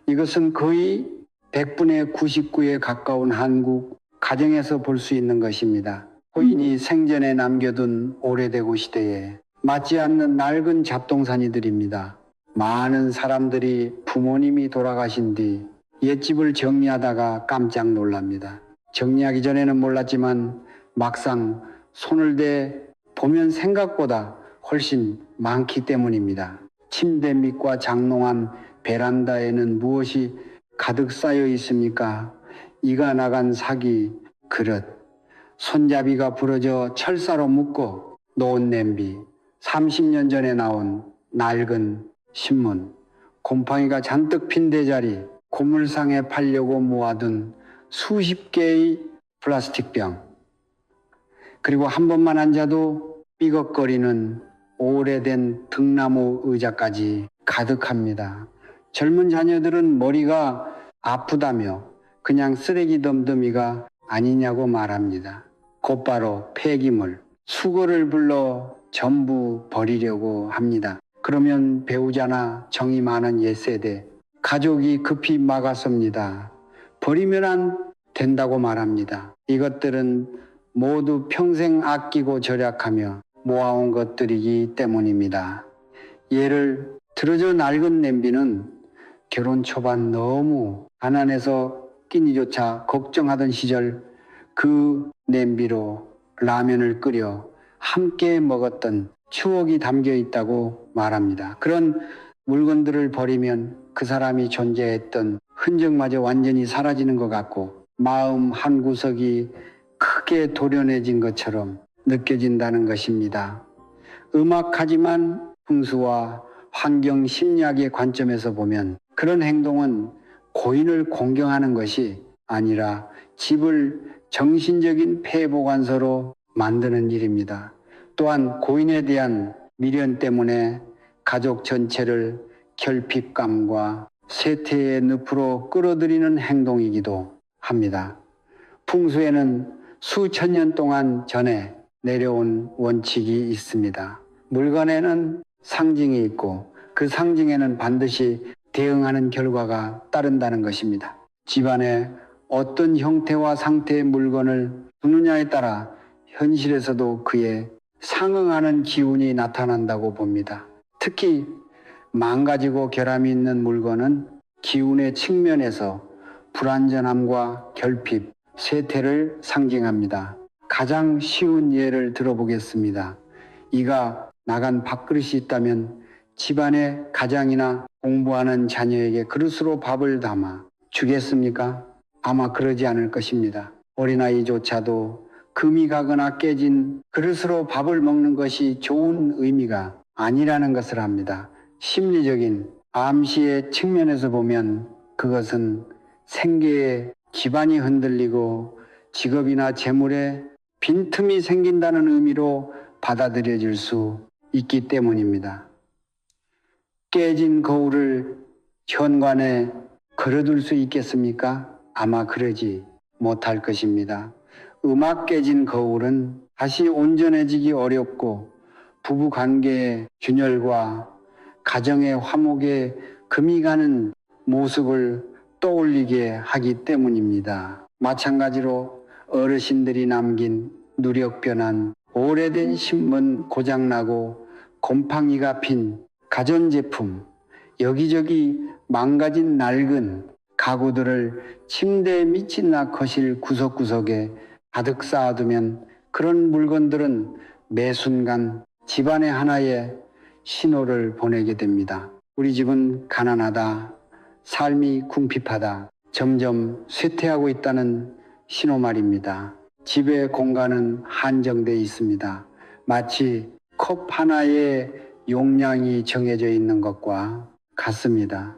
이것은 거의 100분의 99에 가까운 한국 가정에서 볼 수 있는 것입니다. 고인이 생전에 남겨둔 오래되고 시대에 맞지 않는 낡은 잡동사니들입니다. 많은 사람들이 부모님이 돌아가신 뒤 옛집을 정리하다가 깜짝 놀랍니다. 정리하기 전에는 몰랐지만 막상 손을 대 보면 생각보다 훨씬 많기 때문입니다. 침대 밑과 장롱한 베란다에는 무엇이 가득 쌓여 있습니까? 이가 나간 사기, 그릇, 손잡이가 부러져 철사로 묶어 놓은 냄비, 30년 전에 나온 낡은 신문, 곰팡이가 잔뜩 핀 대자리, 고물상에 팔려고 모아둔 수십 개의 플라스틱 병, 그리고 한 번만 앉아도 삐걱거리는 오래된 등나무 의자까지 가득합니다. 젊은 자녀들은 머리가 아프다며 그냥 쓰레기 덤더미가 아니냐고 말합니다. 곧바로 폐기물, 수거를 불러 전부 버리려고 합니다. 그러면 배우자나 정이 많은 옛세대, 가족이 급히 막아섭니다. 버리면 안 된다고 말합니다. 이것들은 모두 평생 아끼고 절약하며 모아온 것들이기 때문입니다. 예를 들어서 낡은 냄비는 결혼 초반 너무 가난해서 끼니조차 걱정하던 시절 그 냄비로 라면을 끓여 함께 먹었던 추억이 담겨 있다고 말합니다. 그런 물건들을 버리면 그 사람이 존재했던 흔적마저 완전히 사라지는 것 같고 마음 한구석이 크게 도련해진 것처럼 느껴진다는 것입니다. 음악하지만 풍수와 환경 심리학의 관점에서 보면 그런 행동은 고인을 공경하는 것이 아니라 집을 정신적인 폐보관소로 만드는 일입니다. 또한 고인에 대한 미련 때문에 가족 전체를 결핍감과 쇠퇴의 늪으로 끌어들이는 행동이기도 합니다. 풍수에는 수천 년 동안 전해 내려온 원칙이 있습니다. 물건에는 상징이 있고 그 상징에는 반드시 대응하는 결과가 따른다는 것입니다. 집안에 어떤 형태와 상태의 물건을 두느냐에 따라 현실에서도 그에 상응하는 기운이 나타난다고 봅니다. 특히 망가지고 결함이 있는 물건은 기운의 측면에서 불완전함과 결핍, 쇠퇴를 상징합니다. 가장 쉬운 예를 들어보겠습니다. 이가 나간 밥그릇이 있다면 집안의 가장이나 공부하는 자녀에게 그릇으로 밥을 담아 주겠습니까? 아마 그러지 않을 것입니다. 어린아이조차도 금이 가거나 깨진 그릇으로 밥을 먹는 것이 좋은 의미가 아니라는 것을 압니다. 심리적인 암시의 측면에서 보면 그것은 생계의 기반이 흔들리고 직업이나 재물에 빈틈이 생긴다는 의미로 받아들여질 수 있기 때문입니다. 깨진 거울을 현관에 걸어둘 수 있겠습니까? 아마 그러지 못할 것입니다. 음악 깨진 거울은 다시 온전해지기 어렵고 부부 관계의 균열과 가정의 화목에 금이 가는 모습을 떠올리게 하기 때문입니다. 마찬가지로 어르신들이 남긴 누력변한 오래된 신문 고장나고 곰팡이가 핀 가전제품, 여기저기 망가진 낡은 가구들을 침대 밑이나 거실 구석구석에 가득 쌓아두면 그런 물건들은 매 순간 집안의 하나의 신호를 보내게 됩니다. 우리 집은 가난하다, 삶이 궁핍하다, 점점 쇠퇴하고 있다는 신호 말입니다. 집의 공간은 한정되어 있습니다. 마치 컵 하나의 용량이 정해져 있는 것과 같습니다.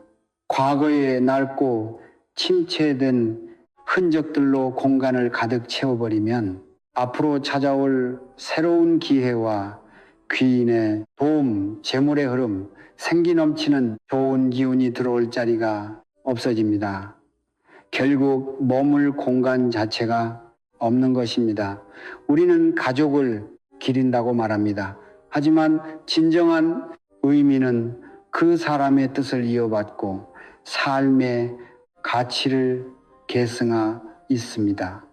과거에 낡고 침체된 흔적들로 공간을 가득 채워버리면 앞으로 찾아올 새로운 기회와 귀인의 도움, 재물의 흐름, 생기 넘치는 좋은 기운이 들어올 자리가 없어집니다. 결국 머물 공간 자체가 없는 것입니다. 우리는 가족을 기린다고 말합니다. 하지만 진정한 의미는 그 사람의 뜻을 이어받고 삶의 가치를 계승하 있습니다.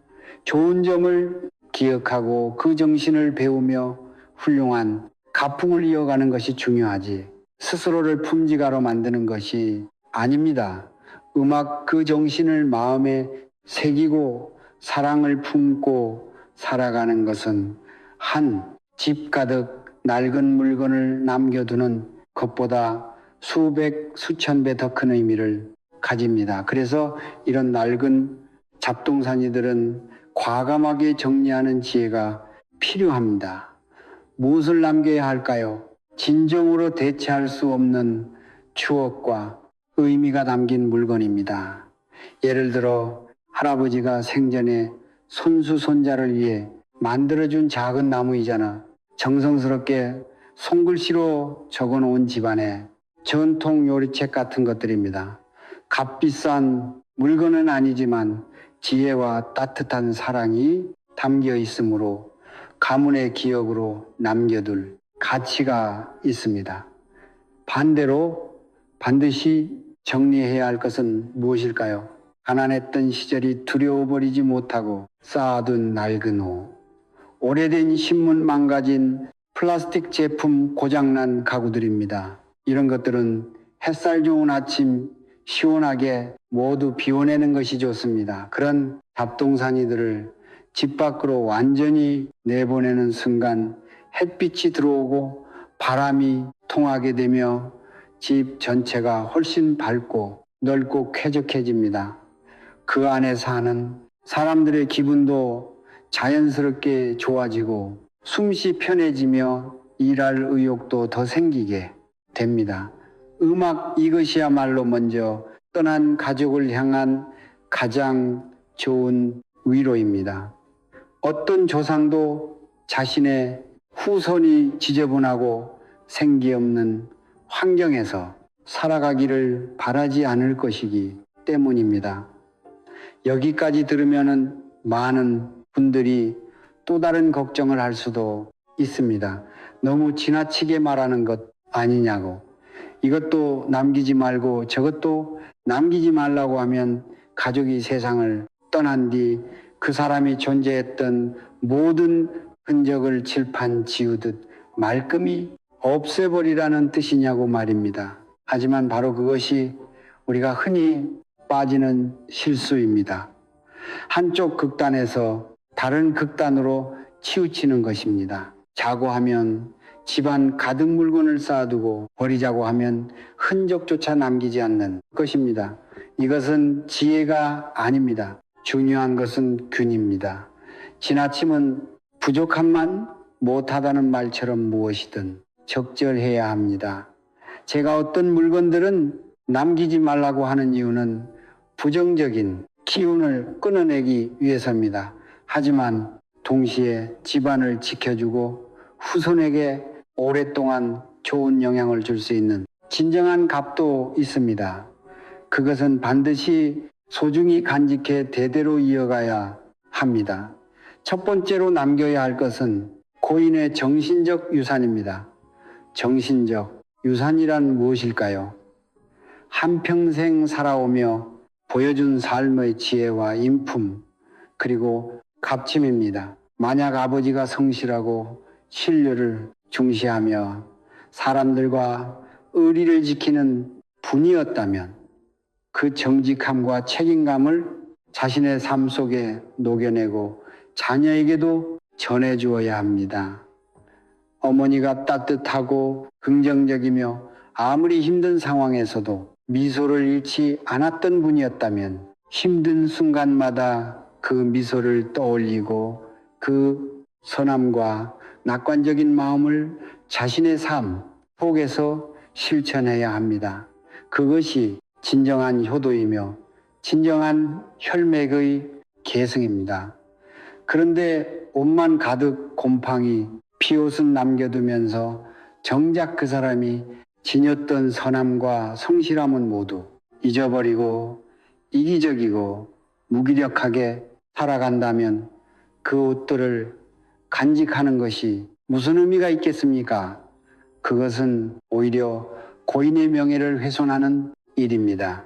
좋은 점을 기억하고 그 정신을 배우며 훌륭한 가풍을 이어가는 것이 중요하지 스스로를 품지가로 만드는 것이 아닙니다. 음악 그 정신을 마음에 새기고 사랑을 품고 살아가는 것은 한 집 가득 낡은 물건을 남겨두는 것보다 수백, 수천 배 더 큰 의미를 가집니다. 그래서 이런 낡은 잡동사니들은 과감하게 정리하는 지혜가 필요합니다. 무엇을 남겨야 할까요? 진정으로 대체할 수 없는 추억과 의미가 담긴 물건입니다. 예를 들어 할아버지가 생전에 손수 손자를 위해 만들어준 작은 나무이잖아. 정성스럽게 손글씨로 적어놓은 집안의 전통 요리책 같은 것들입니다. 값비싼 물건은 아니지만 지혜와 따뜻한 사랑이 담겨 있으므로 가문의 기억으로 남겨둘 가치가 있습니다. 반대로 반드시 정리해야 할 것은 무엇일까요? 가난했던 시절이 두려워버리지 못하고 쌓아둔 낡은 옷, 오래된 신문 망가진 플라스틱 제품 고장난 가구들입니다. 이런 것들은 햇살 좋은 아침 시원하게 모두 비워내는 것이 좋습니다. 그런 잡동사니들을 집 밖으로 완전히 내보내는 순간 햇빛이 들어오고 바람이 통하게 되며 집 전체가 훨씬 밝고 넓고 쾌적해집니다. 그 안에 사는 사람들의 기분도 자연스럽게 좋아지고 숨쉬 편해지며 일할 의욕도 더 생기게 됩니다. 음악 이것이야말로 먼저 떠난 가족을 향한 가장 좋은 위로입니다. 어떤 조상도 자신의 후손이 지저분하고 생기 없는 환경에서 살아가기를 바라지 않을 것이기 때문입니다. 여기까지 들으면은 많은 분들이 또 다른 걱정을 할 수도 있습니다. 너무 지나치게 말하는 것 아니냐고. 이것도 남기지 말고 저것도 남기지 말라고 하면 가족이 세상을 떠난 뒤 그 사람이 존재했던 모든 흔적을 칠판 지우듯 말끔히 없애버리라는 뜻이냐고 말입니다. 하지만 바로 그것이 우리가 흔히 빠지는 실수입니다. 한쪽 극단에서 다른 극단으로 치우치는 것입니다. 자고 하면 집안 가득 물건을 쌓아두고 버리자고 하면 흔적조차 남기지 않는 것입니다. 이것은 지혜가 아닙니다. 중요한 것은 균입니다. 지나침은 부족함만 못하다는 말처럼 무엇이든 적절해야 합니다. 제가 어떤 물건들은 남기지 말라고 하는 이유는 부정적인 기운을 끊어내기 위해서입니다. 하지만 동시에 집안을 지켜주고 후손에게 오랫동안 좋은 영향을 줄 수 있는 진정한 값도 있습니다. 그것은 반드시 소중히 간직해 대대로 이어가야 합니다. 첫 번째로 남겨야 할 것은 고인의 정신적 유산입니다. 정신적 유산이란 무엇일까요? 한평생 살아오며 보여준 삶의 지혜와 인품, 그리고 값짐입니다. 만약 아버지가 성실하고 신료를 중시하며 사람들과 의리를 지키는 분이었다면 그 정직함과 책임감을 자신의 삶 속에 녹여내고 자녀에게도 전해주어야 합니다. 어머니가 따뜻하고 긍정적이며 아무리 힘든 상황에서도 미소를 잃지 않았던 분이었다면 힘든 순간마다 그 미소를 떠올리고 그 선함과 낙관적인 마음을 자신의 삶 속에서 실천해야 합니다. 그것이 진정한 효도이며 진정한 혈맥의 계승입니다. 그런데 옷만 가득 곰팡이 비옷은 남겨두면서 정작 그 사람이 지녔던 선함과 성실함은 모두 잊어버리고 이기적이고 무기력하게 살아간다면 그 옷들을 간직하는 것이 무슨 의미가 있겠습니까? 그것은 오히려 고인의 명예를 훼손하는 일입니다.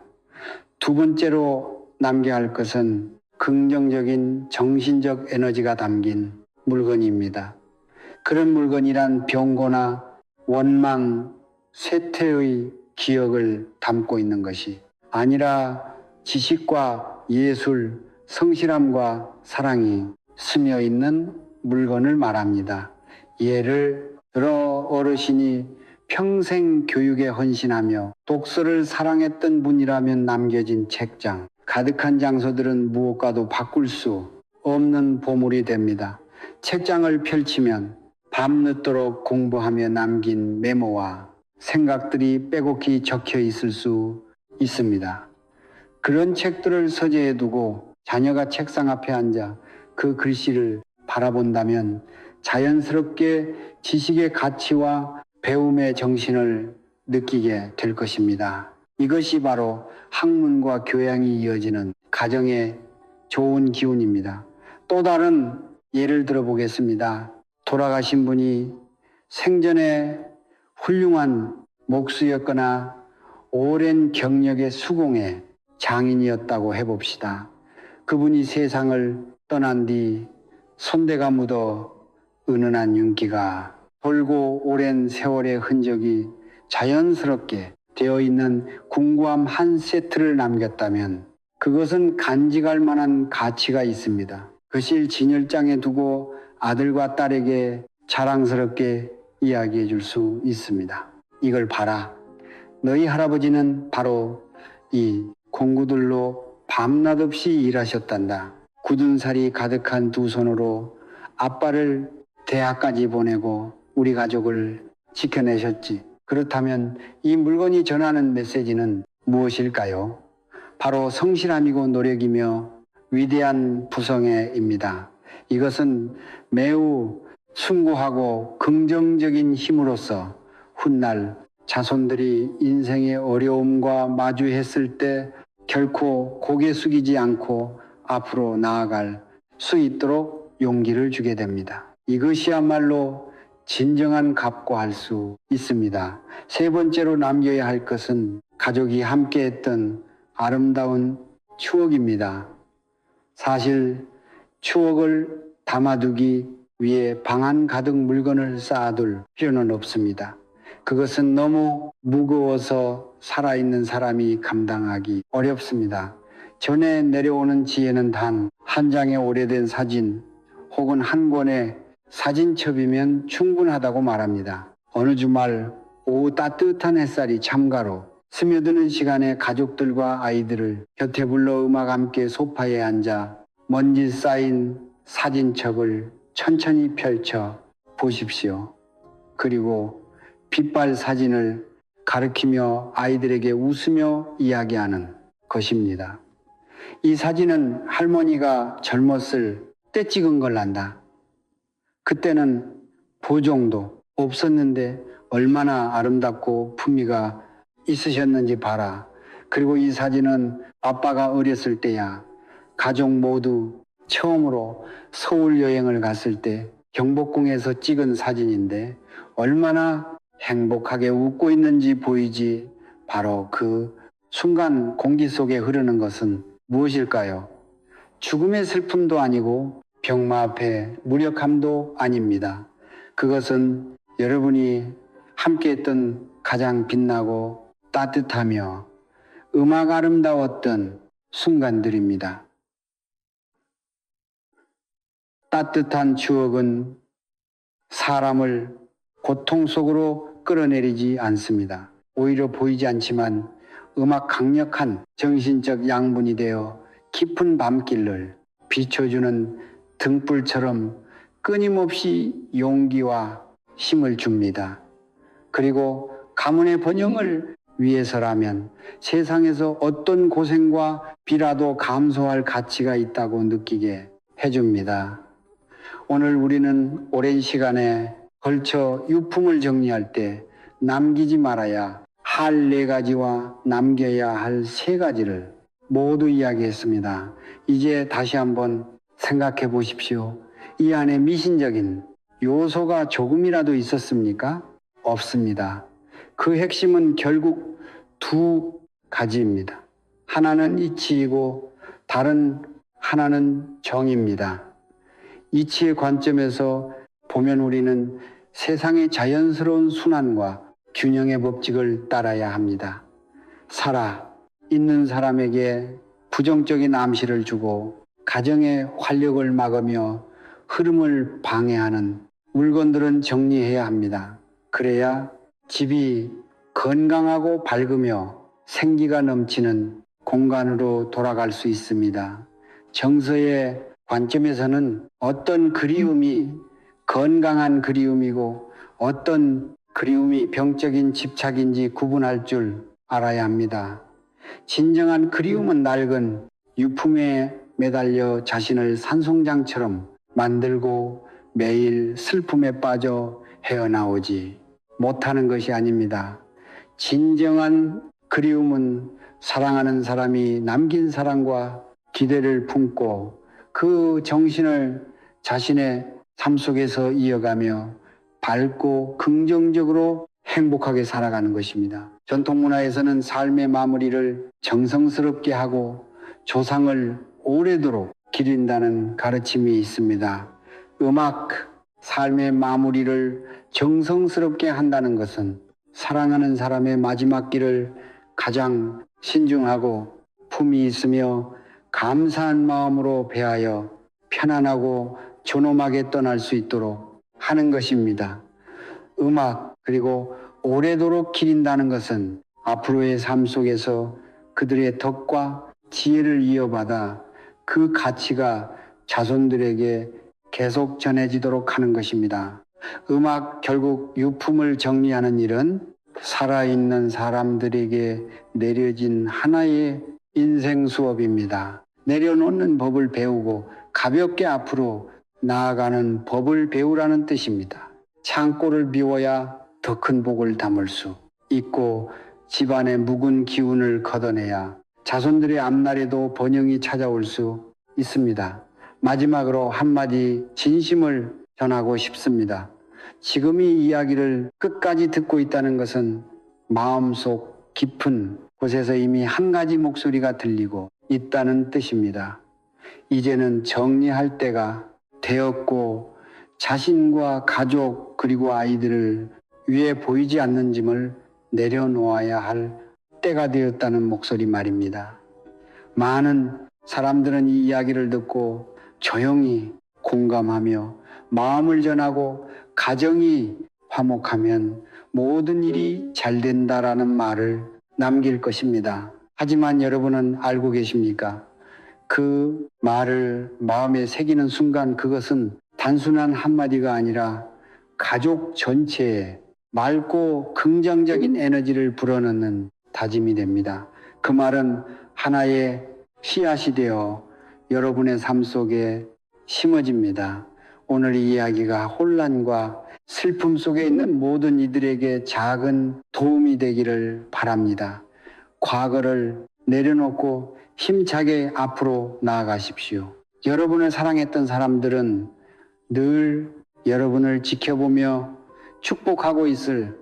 두 번째로 남겨야 할 것은 긍정적인 정신적 에너지가 담긴 물건입니다. 그런 물건이란 병고나 원망, 쇠퇴의 기억을 담고 있는 것이 아니라 지식과 예술, 성실함과 사랑이 스며 있는 물건을 말합니다. 예를 들어 어르신이 평생 교육에 헌신하며 독서를 사랑했던 분이라면 남겨진 책장, 가득한 장소들은 무엇과도 바꿀 수 없는 보물이 됩니다. 책장을 펼치면 밤늦도록 공부하며 남긴 메모와 생각들이 빼곡히 적혀 있을 수 있습니다. 그런 책들을 서재에 두고 자녀가 책상 앞에 앉아 그 글씨를 바라본다면 자연스럽게 지식의 가치와 배움의 정신을 느끼게 될 것입니다. 이것이 바로 학문과 교양이 이어지는 가정의 좋은 기운입니다. 또 다른 예를 들어보겠습니다. 돌아가신 분이 생전에 훌륭한 목수였거나 오랜 경력의 수공의 장인이었다고 해봅시다. 그분이 세상을 떠난 뒤 손대가 묻어 은은한 윤기가 돌고 오랜 세월의 흔적이 자연스럽게 되어 있는 궁궐 한 세트를 남겼다면 그것은 간직할 만한 가치가 있습니다. 거실 진열장에 두고 아들과 딸에게 자랑스럽게 이야기해 줄 수 있습니다. 이걸 봐라. 너희 할아버지는 바로 이 공구들로 밤낮 없이 일하셨단다. 굳은 살이 가득한 두 손으로 아빠를 대학까지 보내고 우리 가족을 지켜내셨지. 그렇다면 이 물건이 전하는 메시지는 무엇일까요? 바로 성실함이고 노력이며 위대한 부성애입니다. 이것은 매우 숭고하고 긍정적인 힘으로서 훗날 자손들이 인생의 어려움과 마주했을 때 결코 고개 숙이지 않고 앞으로 나아갈 수 있도록 용기를 주게 됩니다. 이것이야말로 진정한 값고 할 수 있습니다. 세 번째로 남겨야 할 것은 가족이 함께했던 아름다운 추억입니다. 사실 추억을 담아두기 위해 방 안 가득 물건을 쌓아둘 필요는 없습니다. 그것은 너무 무거워서 살아있는 사람이 감당하기 어렵습니다. 전해 내려오는 지혜는 단 한 장의 오래된 사진 혹은 한 권의 사진첩이면 충분하다고 말합니다. 어느 주말 오후 따뜻한 햇살이 참가로 스며드는 시간에 가족들과 아이들을 곁에 불러 음악 함께 소파에 앉아 먼지 쌓인 사진첩을 천천히 펼쳐 보십시오. 그리고 빛발 사진을 가리키며 아이들에게 웃으며 이야기하는 것입니다. 이 사진은 할머니가 젊었을 때 찍은 걸 안다. 그때는 보정도 없었는데 얼마나 아름답고 품위가 있으셨는지 봐라. 그리고 이 사진은 아빠가 어렸을 때야. 가족 모두 처음으로 서울 여행을 갔을 때 경복궁에서 찍은 사진인데 얼마나 행복하게 웃고 있는지 보이지. 바로 그 순간 공기 속에 흐르는 것은 무엇일까요? 죽음의 슬픔도 아니고 병마 앞에 무력함도 아닙니다. 그것은 여러분이 함께했던 가장 빛나고 따뜻하며 음악 아름다웠던 순간들입니다. 따뜻한 추억은 사람을 고통 속으로 끌어내리지 않습니다. 오히려 보이지 않지만 음악 강력한 정신적 양분이 되어 깊은 밤길을 비춰주는 등불처럼 끊임없이 용기와 힘을 줍니다. 그리고 가문의 번영을 위해서라면 세상에서 어떤 고생과 비라도 감수할 가치가 있다고 느끼게 해줍니다. 오늘 우리는 오랜 시간에 걸쳐 유품을 정리할 때 남기지 말아야 할 4가지와 남겨야 할 3가지를 모두 이야기했습니다. 이제 다시 한번 생각해 보십시오. 이 안에 미신적인 요소가 조금이라도 있었습니까? 없습니다. 그 핵심은 결국 2가지입니다. 하나는 이치이고 다른 하나는 정입니다. 이치의 관점에서 보면 우리는 세상의 자연스러운 순환과 균형의 법칙을 따라야 합니다. 살아 있는 사람에게 부정적인 암시를 주고 가정의 활력을 막으며 흐름을 방해하는 물건들은 정리해야 합니다. 그래야 집이 건강하고 밝으며 생기가 넘치는 공간으로 돌아갈 수 있습니다. 정서의 관점에서는 어떤 그리움이 건강한 그리움이고 어떤 그리움이 병적인 집착인지 구분할 줄 알아야 합니다. 진정한 그리움은 낡은 유품에 매달려 자신을 산송장처럼 만들고 매일 슬픔에 빠져 헤어나오지 못하는 것이 아닙니다. 진정한 그리움은 사랑하는 사람이 남긴 사랑과 기대를 품고 그 정신을 자신의 삶 속에서 이어가며 밝고 긍정적으로 행복하게 살아가는 것입니다. 전통문화에서는 삶의 마무리를 정성스럽게 하고 조상을 오래도록 기린다는 가르침이 있습니다. 음악, 삶의 마무리를 정성스럽게 한다는 것은 사랑하는 사람의 마지막 길을 가장 신중하고 품위 있으며 감사한 마음으로 배하여 편안하고 존엄하게 떠날 수 있도록 하는 것입니다. 음악 그리고 오래도록 기린다는 것은 앞으로의 삶 속에서 그들의 덕과 지혜를 이어받아 그 가치가 자손들에게 계속 전해지도록 하는 것입니다. 음악 결국 유품을 정리하는 일은 살아있는 사람들에게 내려진 하나의 인생 수업입니다. 내려놓는 법을 배우고 가볍게 앞으로 나아가는 법을 배우라는 뜻입니다. 창고를 비워야 더 큰 복을 담을 수 있고 집안의 묵은 기운을 걷어내야 자손들의 앞날에도 번영이 찾아올 수 있습니다. 마지막으로 한마디 진심을 전하고 싶습니다. 지금 이 이야기를 끝까지 듣고 있다는 것은 마음속 깊은 곳에서 이미 한 가지 목소리가 들리고 있다는 뜻입니다. 이제는 정리할 때가 되었고 자신과 가족 그리고 아이들을 위해 보이지 않는 짐을 내려놓아야 할 때가 되었다는 목소리 말입니다. 많은 사람들은 이 이야기를 듣고 조용히 공감하며 마음을 전하고 가정이 화목하면 모든 일이 잘 된다라는 말을 남길 것입니다. 하지만 여러분은 알고 계십니까? 그 말을 마음에 새기는 순간 그것은 단순한 한마디가 아니라 가족 전체에 맑고 긍정적인 에너지를 불어넣는 다짐이 됩니다. 그 말은 하나의 씨앗이 되어 여러분의 삶 속에 심어집니다. 오늘 이 이야기가 혼란과 슬픔 속에 있는 모든 이들에게 작은 도움이 되기를 바랍니다. 과거를 내려놓고 힘차게 앞으로 나아가십시오. 여러분을 사랑했던 사람들은 늘 여러분을 지켜보며 축복하고 있을